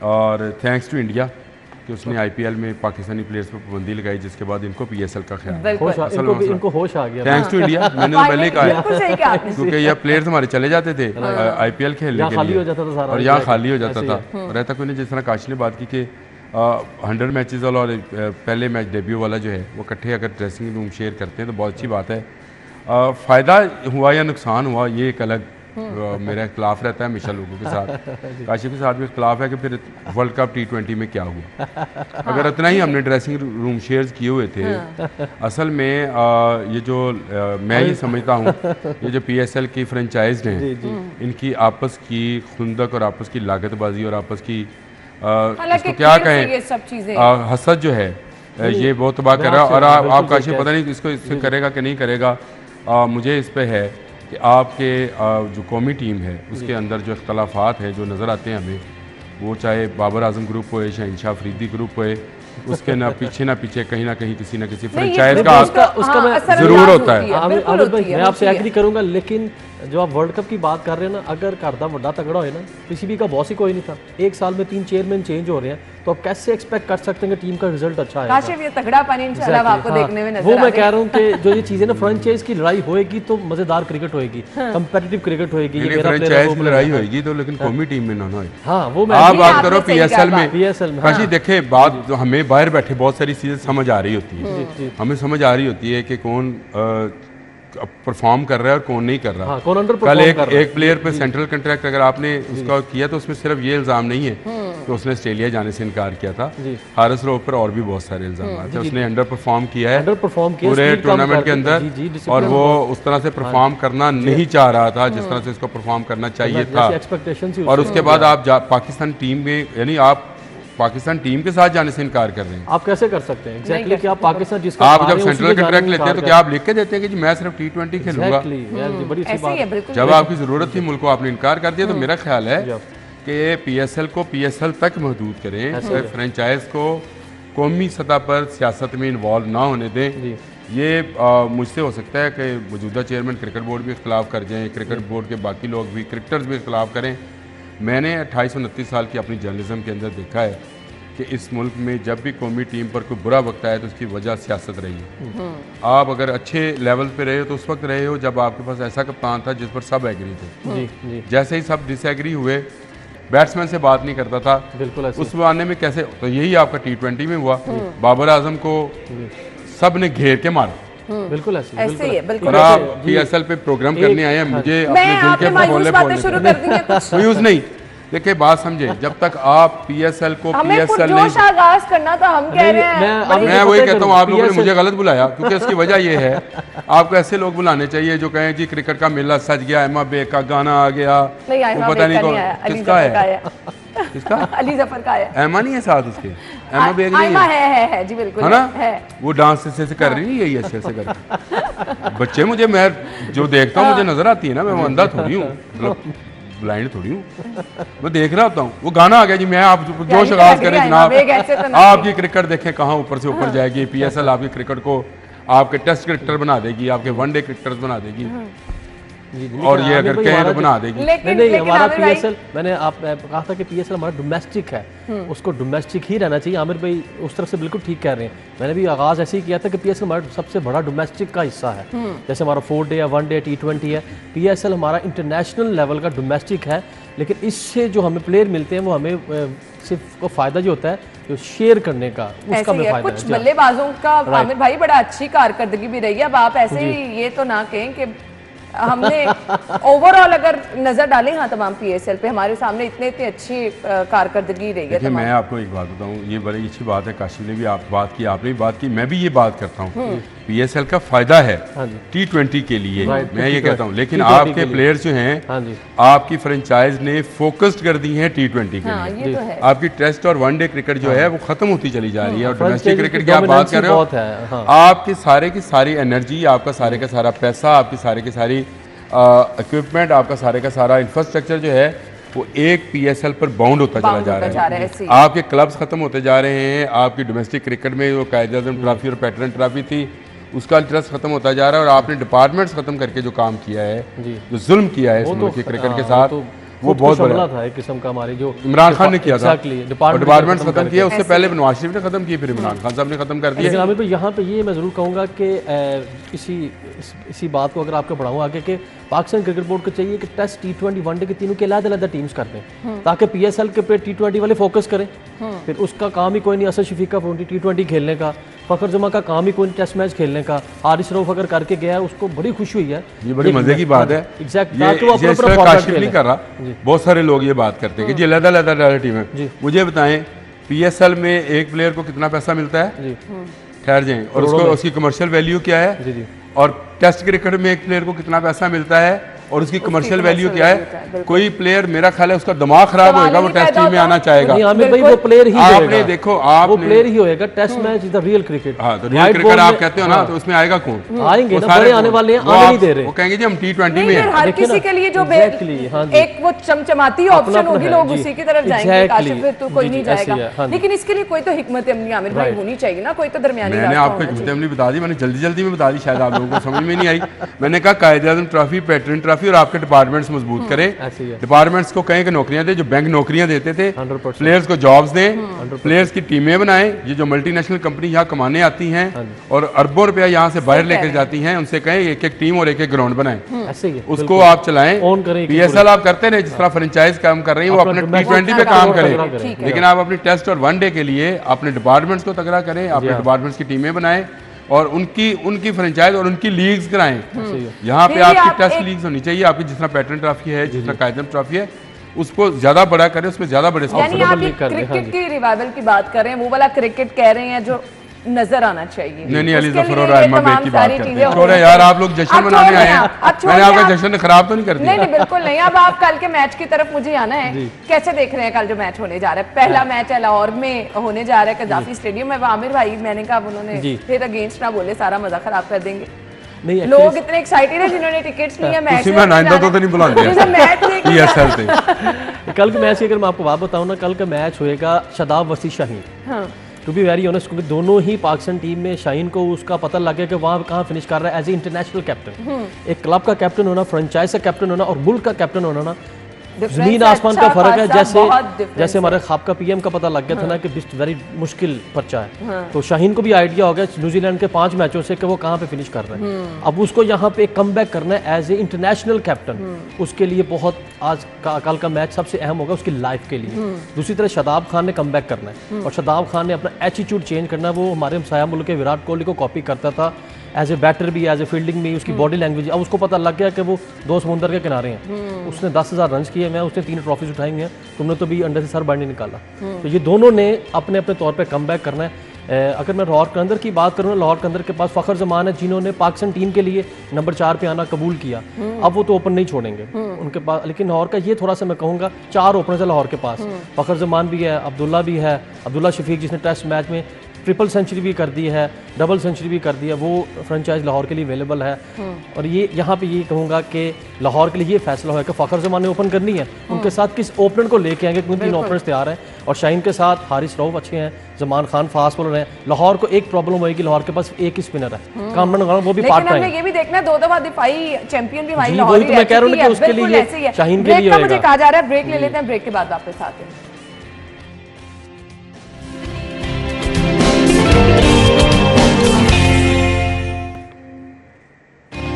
और थैंक्स टू इंडिया कि उसने आईपीएल में पाकिस्तानी प्लेयर्स पर पाबंदी लगाई, जिसके बाद इनको पीएसएल का ख्याल इनको होश आ गया। थैंक्स टू इंडिया, मैंने तो पहले कहा है क्योंकि ये प्लेयर्स हमारे चले जाते थे आईपीएल खेलने के लिए और यहाँ खाली हो जाता था। और ऐसा कोई नहीं, जिस तरह काशी ने बात की कि 100 मैचेस वाला और पहले मैच डेब्यू वाला जो है वो इकट्ठे अगर ड्रेसिंग रूम शेयर करते हैं तो बहुत अच्छी बात है। फ़ायदा हुआ या नुकसान हुआ ये एक अलग मेरा इख्तलाफ रहता है हमेशा लोगों के साथ। काशी के साथ भी इख्तलाफ है कि फिर वर्ल्ड कप T20 में क्या हुआ। अगर इतना ही हमने ड्रेसिंग रूम शेयर्स किए हुए थे, असल में ये जो मैं ये समझता हूँ ये जो PSL की फ्रेंचाइज हैं इनकी आपस की खुंदक और आपस की लागतबाजी और आपस की इसको क्या कहें, ये सब चीजें हसद जो है ये बहुत तबाह कर रहा है। और आप काशी पता नहीं इसको इससे करेगा कि नहीं करेगा। मुझे इस पे है कि आपके जो कौमी टीम है उसके अंदर जो इख्तलाफात हैं जो नज़र आते हैं हमें, वो चाहे बाबर आजम ग्रुप हो, शहनशाह अफरीदी ग्रुप हो, उसके ना पीछे कहीं ना कहीं किसी ना किसी फ्रेंचाइज का उसका जरूर होता है। मैं आपसे एग्री करूंगा, लेकिन जो आप वर्ल्ड कप की बात कर रहे हैं ना, अगर घर का बड़ा तगड़ा हो ना, पीसीबी का बॉस ही कोई नहीं था, 1 साल में 3 चेयरमैन चेंज हो रहे हैं, तो आप कैसे एक्सपेक्ट कर सकते हैं कि टीम का रिजल्ट अच्छा है? काशिफ ये तगड़ापन इंशाल्लाह आपको देखने में नजर वो मैं कह रहा हूँ कि जो ये चीजें ना फ्रेंचाइज की लड़ाई होएगी तो मजेदार क्रिकेट होएगी, कंपेटिटिव क्रिकेट होएगी। ये मेरा फ्रेंचाइज की लड़ाई होएगी तो लेकिन कौमी टीम में ना हो। हाँ वो आप बात करो पीएसएल में। काशी देखे बात हमें बाहर बैठे बहुत सारी चीजें समझ आ रही होती है, हमें समझ आ रही होती है कि कौन परफॉर्म कर रहा है और कौन नहीं कर रहा। हाँ, कौन अंडर कल एक प्लेयर पे सेंट्रल कॉन्ट्रैक्ट अगर आपने उसका किया तो उसमें सिर्फ ये इल्जाम नहीं है कि उसने ऑस्ट्रेलिया जाने से इनकार किया था, हारिस रऊफ पर और भी बहुत सारे इल्जाम थे। उसने अंडर परफॉर्म किया है पूरे टूर्नामेंट के अंदर और वो उस तरह से परफॉर्म करना नहीं चाह रहा था जिस तरह से उसको परफॉर्म करना चाहिए था। और उसके बाद आप पाकिस्तान टीम में यानी आप पाकिस्तान टीम के साथ जाने से इनकार कर रहे हैं। आप कैसे कर सकते हैं एग्जैक्टली कि आप पाकिस्तान जिसका आप जब सेंट्रल कॉन्ट्रैक्ट लेते हैं तो क्या आप लिख के देते हैं कि मैं सिर्फ T20 खेलूंगा? बड़ी अच्छी बात है। जब आपकी जरूरत थी मुल्क को आपने इनकार कर दिया, तो मेरा ख्याल है कि PSL को PSL तक महदूद करें, फ्रेंचाइज को कौमी सतह पर सियासत में इन्वॉल्व ना होने दें। ये मुझसे हो सकता है कि मौजूदा चेयरमैन क्रिकेट बोर्ड भी इख्तलाफ कर जाएँ, क्रिकेट बोर्ड के बाकी लोग भी, क्रिकेटर्स भी इख्तलाफ करें। मैंने 28-29 साल की अपनी जर्नलिज्म के अंदर देखा है कि इस मुल्क में जब भी कौमी टीम पर कोई बुरा वक्त आया तो उसकी वजह सियासत रही है। आप अगर अच्छे लेवल पे रहे हो तो उस वक्त रहे हो जब आपके पास ऐसा कप्तान था जिस पर सब एग्री थे। जैसे ही सब डिसएग्री हुए, बैट्समैन से बात नहीं करता था, बिल्कुल उस जमाने में कैसे, तो यही आपका T20 में हुआ। बाबर आजम को सब ने घेर के मारा। बिल्कुल ऐसे ही है। बिल्कुल आप PSL पे प्रोग्राम करने आए हैं, मुझे अपने दिल के बोले मायूस नहीं। देखिए बात समझे, जब तक आप PSL को PSL नहीं आगाज करना था, हम कह रहे हैं मैं वही कहता हूँ आप लोगों ने मुझे गलत बुलाया क्योंकि उसकी वजह ये है आपको ऐसे लोग बुलाने चाहिए जो कहें जी क्रिकेट का मेला सज गया, एमा बे का गाना आ गया, वो पता नहीं कौन किसका है, किसका अली जफर का है, एमा नहीं है साथ उसके, एमा बेग नहीं है जी बिल्कुल है ना, वो डांस से कर रही है, यही ऐसे ऐसे कर बच्चे मुझे मैं जो देखता हूँ मुझे नजर आती है ना, मैं वो अंधा थोड़ी हूँ, ब्लाइंड थोड़ी हूँ मैं देख रहा होता हूँ। वो गाना आ गया जी, मैं आप जोश लग आगाज रहा करें है ना, जनाब, वेग ऐसे तो नहीं। आपकी क्रिकेट देखें कहाँ ऊपर से ऊपर जाएगी। PSL आपकी क्रिकेट को आपके टेस्ट क्रिकेटर बना देगी, आपके वनडे क्रिकेटर्स बना देगी, और ये अगर कहें तो बना देगी। नहीं हमारा PSL, मैंने आप कहा था कि PSL हमारा डोमेस्टिक है, उसको डोमेस्टिक ही रहना चाहिए। आमिर भाई उस तरफ से बिल्कुल ठीक कह रहे हैं। मैंने भी आगाज ऐसे ही किया था कि PSL हमारा सबसे बड़ा डोमेस्टिक का हिस्सा है। जैसे हमारा 4 डे है, 1 डे, T20 है, PSL हमारा इंटरनेशनल लेवल का डोमेस्टिक है। लेकिन इससे जो हमें प्लेयर मिलते हैं वो हमें सिर्फ को फायदा जो होता है जो शेयर करने का, उसका हमें फायदा कुछ बल्लेबाजों का आमिर भाई बड़ा अच्छी कारकर्दगी भी रही है। अब आप ऐसे ही ये तो ना कहें कि हमने ओवरऑल अगर नजर डालें हाँ तमाम PSL पे हमारे सामने इतनी अच्छी कारकर्दगी रही है। देखिए मैं आपको एक बात बताऊं, ये बड़ी अच्छी बात है, काशिफ ने भी आप बात की, आपने भी बात की, मैं भी ये बात करता हूं, PSL का फायदा है T20 के लिए, मैं ये कहता हूं। लेकिन आपके प्लेयर्स जो हैं, आपकी फ्रेंचाइज ने फोकस्ड कर दी है T20 के लिए। आपकी टेस्ट और वनडे क्रिकेट जो है वो खत्म होती चली जा रही है, और डोमेस्टिक क्रिकेट की आप बात कर रहे हो, आपकी सारे की सारी एनर्जी, आपका सारे का सारा पैसा, आपकी सारे की सारी इक्विपमेंट, आपका सारे का सारा इंफ्रास्ट्रक्चर जो है वो एक PSL पर बाउंड होता चला जा रहा है। आपके क्लब्स खत्म होते जा रहे हैं, आपकी डोमेस्टिक क्रिकेट में वो कायद-ए-आज़म ट्रॉफी और पैटर्न ट्रॉफी थी उसका इंटरेस्ट खत्म होता जा रहा है, और आपने डिपार्टमेंट्स खत्म करके जो काम किया है, जो जुल्म किया है इस मुल्क की क्रिकेट के साथ, वो बहुत बड़ा था एक किस्म का। हमारे जो इमरान खान ने किया था, डिपार्टमेंट्स खत्म किया, उससे पहले नवाज शरीफ ने खत्म किया, फिर इमरान खान साहब ने खत्म कर दिया। लेकिन आमिर भाई यहाँ पे ये मैं ज़रूर कहूँगा कि इसी बात को अगर आपको बढ़ाऊँ आगे कि पाकिस्तान क्रिकेट बोर्ड को चाहिए कि टेस्ट, T20, वनडे के तीनों के अलग-अलग टीम्स कर दें, ताकि PSL के पे T20 वाले फोकस करें। फिर उसका काम ही कोई नहीं, असद शफीक का T20 खेलने का, फखर जमा का काम ही कोई नहीं टेस्ट मैच खेलने का। हारिस रऊफ अगर करके गया है, उसको बड़ी खुशी हुई है, ये बड़ी मजे की बात है। एग्जैक्ट काशिफ नहीं कर रहा, बहुत सारे लोग ये बात करते हैं कि जी अलग-अलग टीम है। मुझे बताएं PSL में एक प्लेयर को कितना पैसा मिलता है, ठहर जाएं, और उसको उसकी कमर्शियल वैल्यू क्या है, और टेस्ट क्रिकेट में एक प्लेयर को कितना पैसा मिलता है और उसकी कमर्शियल वैल्यू क्या है। कोई प्लेयर, मेरा ख्याल है उसका दिमाग खराब होएगा, वो टेस्ट टीम में आना चाहेगा। आमिर भाई वो प्लेयर ही आपने देखो, वो प्लेयर ही होएगा। Test match is the real cricket. हाँ, तो रियल क्रिकेट आप कहते हो ना, तो उसमें आएगा कौन? आएंगे ना, बड़े आने वाले हैं, आने नहीं दे रहे। वो कहेंगे जी हम T20 में हैं। हर किसी के लिए जो एक वो चमचमाती ऑप्शन होगी, लोग उसी की तरफ जाएंगे। काशिफ फिर तो कोई नहीं जाएगा, लेकिन इसके लिए कोई तो हिकमत अमली आमिर भाई होनी चाहिए ना, कोई तो दरमियानी रास्ता। मैंने आपको हिकमत अमली बता दी, मैंने जल्दी में बता दी, शायद आप लोगों को समझ में नहीं आई। मैंने कहा कायद-ए-आज़म ट्रॉफी, पैटर्न ट्रॉफी और आपके डिपार्टमेंट्स मजबूत करें। डिपार्टमेंट्स को कहें कि नौकरियां दें, जो बैंक नौकरियां देते थे, प्लेयर्स को जॉब्स दें, प्लेयर्स की टीमें बनाएं। ये जो मल्टीनेशनल कंपनी यहाँ कमाने आती हैं और अरबों रुपया यहाँ से बाहर लेकर जाती हैं, उनसे कहें एक एक टीम और एक एक ग्राउंड बनाएं, उसको आप चलाएं। PSL आप करते रहे, जिस तरह फ्रेंचाइज काम कर रही है, वो अपने T20 पे काम करें, लेकिन आप अपनी टेस्ट और वनडे के लिए अपने डिपार्टमेंट्स को तगड़ा करें, अपने डिपार्टमेंट्स की टीमें बनाएं और उनकी फ्रेंचाइज और उनकी लीग्स कराएं। यहाँ पे आपकी टेस्ट लीग्स होनी चाहिए, आपकी जिस तरह पैटर्न ट्रॉफी है, जिस तरह कायद-ए-आज़म ट्रॉफी है, उसको ज्यादा बड़ा करें, उसमें ज्यादा बड़े क्रिकेट की रिवाइवल की बात कर रहे हैं, वो वाला क्रिकेट कह रहे हैं जो नजर आना चाहिए। नहीं अली ज़फ़र और रहमा बेग की बात करते हैं। छोड़े यार, आप लोग जश्न मनाने आए हैं, मैंने आपका जश्न खराब तो नहीं कर दिया? नहीं बिल्कुल नहीं। अब आप कल के मैच की तरफ मुझे आना है, कैसे देख रहे हैं कल जो मैच होने जा रहा है? पहला मैच है लाहौर में होने जा रहा है, कज़ाफ़ी स्टेडियम में। आमिर भाई मैंने कहा उन्होंने फिर अगेंस्ट ना बोले, सारा मजा खराब कर देंगे। नहीं, लोग इतने एक्साइटेड है जिन्होंने टिकट्स लिए मैच में। तो नहीं बुलाते PSL से। कल के मैच की अगर मैं आपको बात बताऊं ना, कल का मैच होएगा Shadab versus Shaheen. To be very honest, क्योंकि दोनों ही पाकिस्तान टीम में शाहीन को उसका पता लग गया कि वहाँ कहाँ फिनिश कर रहा है एज ए इंटरनेशनल कैप्टन। एक क्लब का कैप्टन होना, फ्रेंचाइज का कैप्टन होना और मुल्क का कैप्टन होना ना, जमीन आसमान का फर्क है। जैसे हमारे खाब का PM का पता लग गया था ना कि वेरी मुश्किल पर्चा है, तो शाहीन को भी आइडिया हो गया न्यूजीलैंड के 5 मैचों से कि वो कहाँ पे फिनिश कर रहे हैं। अब उसको यहाँ पे कमबैक करना है एज ए इंटरनेशनल कैप्टन, उसके लिए बहुत आज कल का मैच सबसे अहम होगा उसकी लाइफ के लिए। दूसरी तरफ शादाब खान ने कमबैक करना है, और शादाब खान ने अपना एटीट्यूड चेंज करना है। वो हमारे हमसाया मुल्क के विराट कोहली को कॉपी करता था, एज ए बैटर भी, एज ए फील्डिंग भी, उसकी बॉडी लैंग्वेज। अब उसको पता लग गया कि वो 2 समुंदर के किनारे हैं। उसने 10,000 रन किए हैं, उसने 3 ट्रॉफीज उठाई हैं, तुमने तो भी अंडर से सर बाहर नहीं निकाला। तो ये दोनों ने अपने अपने तौर पे कमबैक करना है। अगर मैं लाहौर कलंदर की बात करूँ, लाहौर कलंदर के पास फखर जमान है, जिन्होंने पाकिस्तान टीम के लिए नंबर 4 पे आना कबूल किया। अब वो तो ओपन नहीं छोड़ेंगे उनके पास, लेकिन लाहौर का ये थोड़ा सा मैं कहूँगा 4 ओपनर्स है लाहौर के पास। फखर जमान भी है, अब्दुल्ला भी है, अब्दुल्ला शफीक जिसने टेस्ट मैच में ट्रिपल सेंचुरी भी कर दी है, डबल सेंचुरी भी कर दी है, वो फ्रेंचाइज लाहौर के लिए अवेलेबल है। और ये यहाँ पे ये कहूँगा कि लाहौर के लिए ये फैसला है कि फ़खर ज़मान ने ओपन करनी है, उनके साथ किस ओपनर को लेके आएंगे, क्योंकि 3 ओपनर्स तैयार हैं और शाहीन के साथ हारिस रऊफ अच्छे हैं, जमान खान फास्ट बॉलर हैं। लाहौर को एक प्रॉब्लम होगी, लाहौर के पास एक ही स्पिनर है कामरान, वो भी पार्ट टाइम। ये भी देखना है 2 दफा दिफाई चैंपियन भी भाई वही तो मैं कह रहा हूँ कि उसके लिए शाहीन के लिए होगा। मुझे कहा जा रहा है ब्रेक ले लेते हैं, ब्रेक के बाद वापस आते हैं।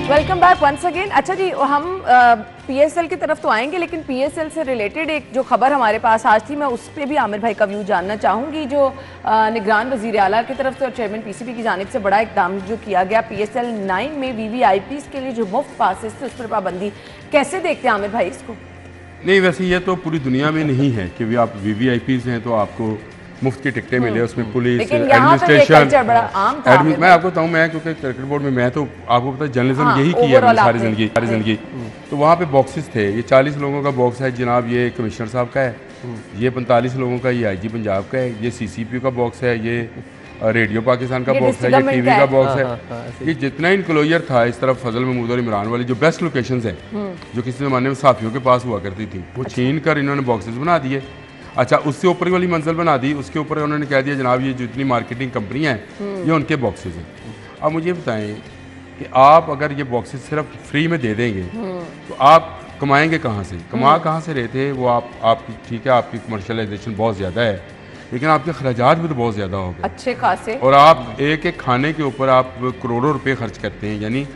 Welcome back once again. अच्छा जी, हम पीएसएल की तरफ तो आएंगे, लेकिन पीएसएल से रिलेटेड एक जो खबर हमारे पास आज थी, मैं उस पर भी आमिर भाई का व्यू जानना चाहूँगी। जो निगरान वज़ीर आला की तरफ से और चेयरमैन पीसीबी की जानिब से बड़ा इकदाम जो किया गया पीएसएल 9 में वीवीआईपीज़ के लिए जो मुफ्त पासेस थे उस पर पाबंदी, कैसे देखते हैं आमिर भाई इसको? नहीं, वैसे ये तो पूरी दुनिया में नहीं है कि आप वीवीआईपीज़ हैं तो आपको मुफ्त की टिकटें मिले, उसमें पुलिस एडमिनिस्ट्रेशन। मैं आपको बताऊँ, मैं क्योंकि क्रिकेट बोर्ड में मैं तो आपको पता है जर्नलिज्म यही की है सारी जिंदगी। तो वहाँ पे बॉक्सेस थे, ये 40 लोगों का बॉक्स है जनाब, ये कमिश्नर साहब का है, ये 45 लोगों का, ये आईजी पंजाब का है, ये सीसीपी का बॉक्स है, ये रेडियो पाकिस्तान का बॉक्स है, ये टीवी का बॉक्स है। ये जितना इनक्लोजर था इस तरफ फजल महमूद और इमरान वाली जो बेस्ट लोकेशंस हैं जो किसी ज़माने में साफियों के पास हुआ करती थी, वो छीन कर इन्होंने बॉक्सेस बना दिए। अच्छा, उससे ऊपर वाली मंजिल बना दी, उसके ऊपर उन्होंने कह दिया जनाब ये जितनी मार्केटिंग कंपनियां हैं ये उनके बॉक्सेस हैं। अब मुझे बताएं कि आप अगर ये बॉक्सेस सिर्फ फ्री में दे देंगे तो आप कमाएंगे कहाँ से? कहाँ से रहे थे वो आपकी ठीक है, आपकी कमर्शलाइजेशन बहुत ज़्यादा है, लेकिन आपके खर्चात भी तो बहुत ज़्यादा हो गए अच्छे खासे, और आप एक खाने के ऊपर आप करोड़ों रुपये खर्च करते हैं। यानी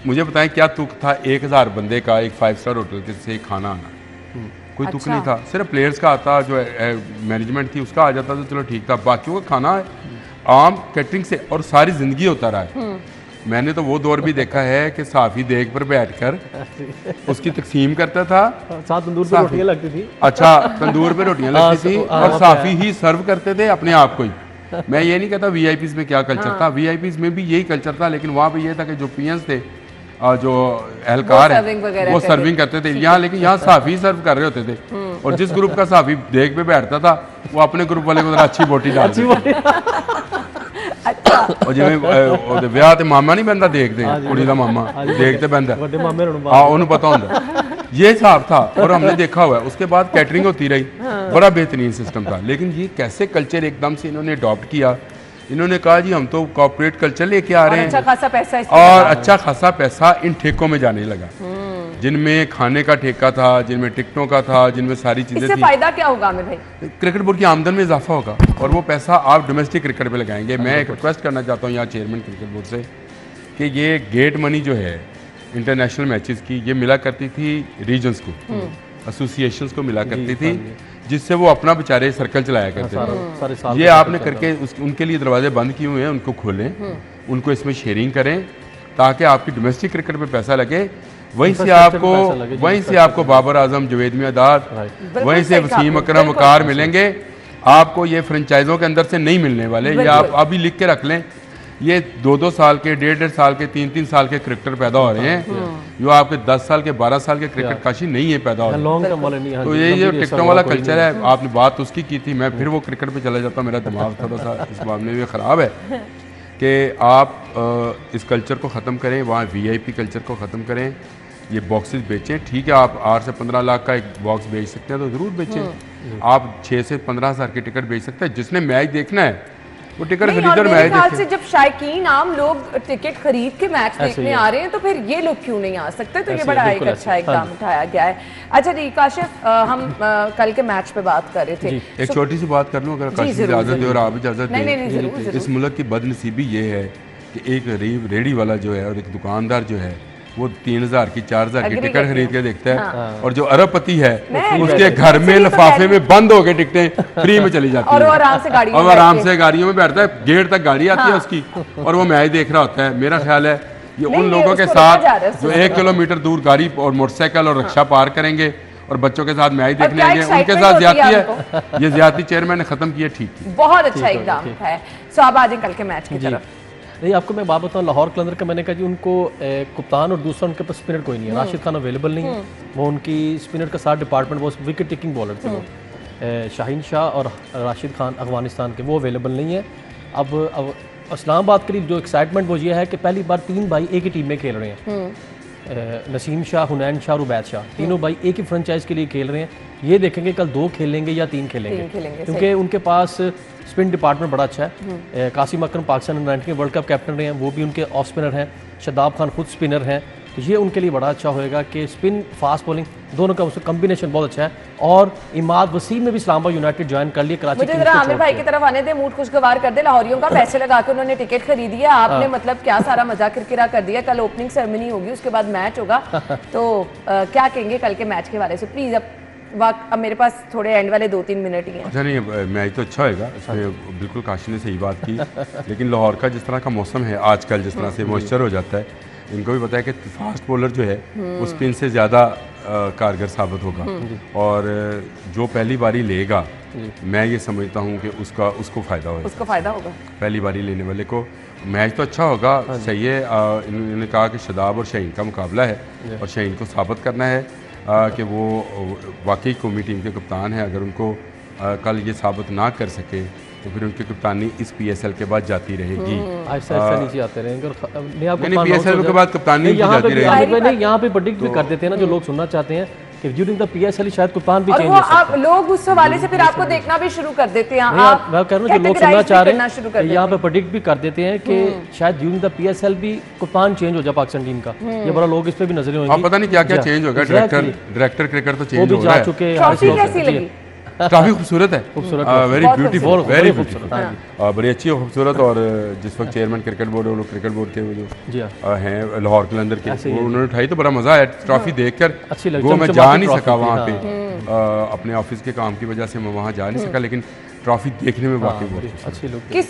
मुझे बताएं क्या तुक था 1000 बंदे का एक 5 स्टार होटल के से खाना आना? कोई तुक नहीं था, सिर्फ प्लेयर्स का आता, जो मैनेजमेंट थी उसका आ जाता तो चलो ठीक था, बाकियों का खाना आम कैटरिंग से और सारी ज़िंदगी होता रहा है। मैंने तो वो दौर भी देखा है कि साफ़ी देग पर बैठकर उसकी तकसीम करता था, साथ तंदूर पे रोटियां लगती थी। अच्छा, तंदूर पे रोटियां लगती थी और साफ़ी ही सर्व करते थे अपने आप को ही। मैं ये नहीं कहता वीआईपीज़ में क्या कल्चर था, वीआईपीज़ में भी यही कल्चर था, लेकिन वहाँ पे ये था कि जो पीएंस थे, जो एहलकार है वो सर्विंग करते थे यहाँ, लेकिन यहाँ साफ़ी सर्व कर रहे होते थे। और जिस ग्रुप का साफ़ी देख पे बैठता था वो अपने ग्रुप वाले को अच्छी बोटी डालती और जिवें विआह ते मामा नहीं बनता देखते, कुड़ी का मामा देखते बनता, हाँ उन्हें पता होता, ये हिसाब था। और हमने देखा हुआ है, उसके बाद कैटरिंग होती रही, बड़ा बेहतरीन सिस्टम था। लेकिन ये कैसे कल्चर एकदम से इन्होंने अडॉप्ट किया, इन्होंने कहा जी हम तो कॉर्पोरेट कल्चर लेके आ रहे हैं, अच्छा खासा पैसा और अच्छा खासा पैसा इन ठेकों में जाने लगा, जिनमें खाने का ठेका था, जिनमें टिकटों का था, जिनमें सारी चीजें थी। फायदा क्या होगा आमिर भाई? क्रिकेट बोर्ड की आमदन में इजाफा होगा और वो पैसा आप डोमेस्टिक क्रिकेट पे लगाएंगे। मैं एक रिक्वेस्ट करना चाहता हूँ यहाँ चेयरमैन क्रिकेट बोर्ड से कि ये गेट मनी जो है इंटरनेशनल मैचेस की, ये मिला करती थी रीजन्स को, एसोसिएशंस को मिला करती थी, जिससे वो अपना बेचारे सर्कल चलाया करते थे। ये आपने करके उनके लिए दरवाजे बंद किए हुए हैं, उनको खोलें, उनको इसमें शेयरिंग करें ताकि आपकी डोमेस्टिक क्रिकेट पे पैसा लगे। वहीं से आपको बाबर आजम, जवेद मियादाद, वहीं से वसीम अकरम वकार मिलेंगे। आपको ये फ्रेंचाइजों के अंदर से नहीं मिलने वाले। ये आप अभी लिख के रख लें, ये 2-2 साल के, 1.5 साल के, 3-3 साल के क्रिकेटर पैदा हो रहे हैं, जो आपके 10 साल के, 12 साल के क्रिकेट काशी नहीं है पैदा हो रहे हैं। तो ये जो टिकटों वाला कल्चर है, आपने बात उसकी की थी, मैं फिर वो क्रिकेट पे चला जाता हूँ, मेरा दिमाग थोड़ा सा इस मामले में ख़राब है कि आप इस कल्चर को ख़त्म करें, वहाँ वीआईपी कल्चर को ख़त्म करें, ये बॉक्सेस बेचें। ठीक है, आप 8 से 15 लाख का एक बॉक्स बेच सकते हैं तो ज़रूर बेचें। आप 6 से 15 हज़ार की टिकट बेच सकते हैं। जिसने मैच देखना है वो टिकट खरीदकर मैच देखे। से जब शायकीन आम लोग टिकट खरीद के मैच देखने आ रहे हैं तो फिर ये लोग क्यों नहीं आ सकते? तो ये बड़ा एक अच्छा इकदाम उठाया गया है। अच्छा जी काशिफ, हम कल के मैच पे बात कर रहे थे, एक छोटी सी बात कर लूँ अगर काशिफ इजाज़त दे और आप इजाज़त दें। इस मुल्क की बदनसीबी ये है कि एक रेडी वाला जो है और एक दुकानदार जो है वो 3000 की 4000 की टिकट खरीद के देखता है, और जो अरबपति है उसके घर में लिफाफे में बंद हो गए टिकटें फ्री में चली जाती है, और वो आराम से गाड़ियों में बैठता है, गेट तक गाड़ी आती है उसकी, और वो मैच देख रहा होता है। मेरा ख्याल है ये उन लोगों के साथ जो 1 किलोमीटर दूर गाड़ी और मोटरसाइकिल और रिक्शा पार करेंगे और बच्चों के साथ मैच देखने आएंगे, उनके साथ ज्यादती है। ये ज्यादती चेयरमैन ने खत्म की है, ठीक, बहुत अच्छा इकदाम है। सो अब आ जाए कल के मैच की तरफ। नहीं, आपको मैं बात बताऊँ, लाहौर कलंदर का मैंने कहा जी उनको कप्तान और दूसरा उनके पास स्पिनर कोई नहीं है, राशिद खान अवेलेबल नहीं है, वो उनकी स्पिनर का साथ डिपार्टमेंट, वो विकेट टेकिंग बॉलर थे वो, शाहीन शाह और राशिद खान अफगानिस्तान के, वो अवेलेबल नहीं है। अब इस्लामाबाद के लिए जो एक्साइटमेंट वो ये है कि पहली बार 3 भाई एक ही टीम में खेल रहे हैं। नसीम शाह, हुनैन शाह और उबैद शाह, तीनों भाई एक ही फ्रेंचाइज के लिए खेल रहे हैं। ये देखेंगे कल 2 खेलेंगे या 3 खेलेंगे, क्योंकि उनके पास स्पिन डिपार्टमेंट बड़ा अच्छा है। कासिम अकरम पाकिस्तान अंडर-19 के वर्ल्ड कप कैप्टन रहे हैं, वो भी उनके ऑफ स्पिनर हैं। शादाब खान खुद स्पिनर हैं, तो ये उनके लिए बड़ा अच्छा होएगा कि स्पिन फास्ट बॉलिंग दोनों का उसका कॉम्बिनेशन बहुत अच्छा है। और इमाद वसीम ने भी इस्लामाबाद यूनाइटेड ज्वाइन कर लिया कराची। मुझे जरा आमिर भाई की तरफ आने दे, मूड खुशगवार कर दे। लाहौरियों का पैसे लगा के उन्होंने टिकट खरीदी है, आपने मतलब क्या सारा मजा किरकिरा कर दिया। कल ओपनिंग सेरेमनी होगी, उसके बाद मैच होगा, तो क्या कहेंगे कल के मैच के बारे से प्लीज। अब मेरे पास थोड़े एंड वाले 2-3 मिनट ही हैं। अच्छा नहीं, मैच तो अच्छा होएगा, इसमें बिल्कुल काशी ने सही बात की। लेकिन लाहौर का जिस तरह का मौसम है आजकल, जिस तरह से मॉइस्चर हो जाता है, इनको भी पता है कि फास्ट बॉलर जो है वो स्पिन से ज़्यादा कारगर साबित होगा। और जो पहली बारी लेगा, मैं ये समझता हूँ कि उसको फ़ायदा होगा, पहली बारी लेने वाले को। मैच तो अच्छा होगा, सही है। इन्होंने कहा कि शदाब और शहीन का मुकाबला है और शहीन को साबित करना है कि वो वाकई कौमी टीम के कप्तान हैं। अगर उनको कल ये साबित ना कर सके तो फिर उनकी कप्तानी इस PSL के बाद जाती रहेगी। ऐसा नीचे आते रहेंगे। नहीं, PSL के बाद कप्तानी जाती रहेगी। यहाँ पे प्रेडिक्ट भी कर देते हैं ना, जो लोग सुनना चाहते हैं कि ड्यूरिंग द PSL शायद कप्तान भी और चेंज वो हो सकता आप लोग उस हवाले से फिर आपको देखना भी शुरू कर देते हैं। मैं कह रहा हूँ जो लोग सुनना चाह रहे हैं, यहाँ पे प्रेडिक्ट भी कर देते हैं कि शायद ड्यूरिंग द PSL भी कप्तान चेंज हो जाए पाकिस्तान टीम का। ये बड़ा लोग इस पे भी नजरें होंगी। अब पता नहीं क्या क्या चेंज होगा। डायरेक्टर क्रिकेट तो चेंज हो रहा है। ट्रॉफी कैसी लगी? काफी खूबसूरत है, वेरी ब्यूटीफुल, वेरी खूबसूरत, हाँ। बड़ी अच्छी और खूबसूरत। और जिस वक्त चेयरमैन क्रिकेट बोर्ड, वो लोग क्रिकेट बोर्ड के वो जो हैं लाहौर कलंदर के, वो उन्होंने उठाई तो बड़ा मजा आया। ट्रॉफी देखकर वो मैं जा नहीं सका वहाँ पे, अपने ऑफिस के काम की वजह से मैं वहाँ जा नहीं सका, लेकिन ट्रॉफी देखने में वाकई बहुत अच्छी लोग। किस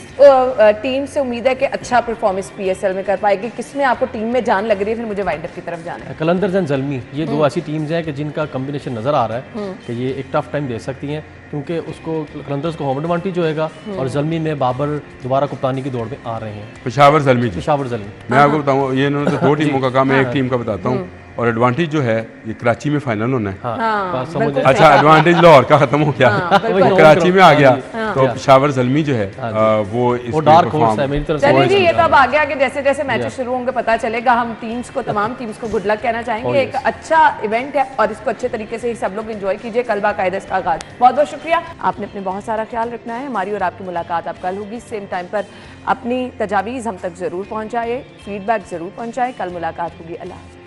टीम से उम्मीद है कि अच्छा परफॉर्मेंस PSL में कर पाएगी? किसमें आपको टीम में जान लग रही है? फिर मुझे वाइंड अप की तरफ जाना है। कलंदर्स एंड ज़ल्मी, ये 2 ऐसी टीम्स हैं कि जिनका कॉम्बिनेशन नजर आ रहा है कि ये एक टफ टाइम दे सकती हैं, क्योंकि उसको कलंदर्स को होम एडवांटेज होएगा और ज़ल्मी में बाबर दोबारा कप्तानी की दौड़ में आ रहे हैं। पेशावर ज़ल्मी, मैं आपको बताऊँ, ये इन्होंने तो 2 टीमों का काम है, एक टीम का बताता हूँ। और एडवांटेज जो है ये कराची में फाइनल होना है। अच्छा, एडवांटेज लाहौर का खत्म हो गया, कराची में आ गया, तो पेशावर ज़ल्मी जो है वो डार्क हॉर्स है मेरी तरफ से। चलिए जी, ये तो अब आगे आगे जैसे जैसे मैचेस शुरू होंगे पता चलेगा। हम तमाम टीम्स को गुड लक कहना चाहेंगे। एक अच्छा इवेंट है और इसको अच्छे तरीके से सब लोग एंजॉय कीजिए। कल बाकायदा इसका आगाज। बहुत बहुत शुक्रिया। आपने अपने बहुत सारा ख्याल रखना है। हमारी और आपकी मुलाकात अब कल होगी सेम टाइम पर। अपनी तजावीज़ हम तक जरूर पहुँचाए, फीडबैक जरूर पहुँचाए। कल मुलाकात होगी। अल्लाह।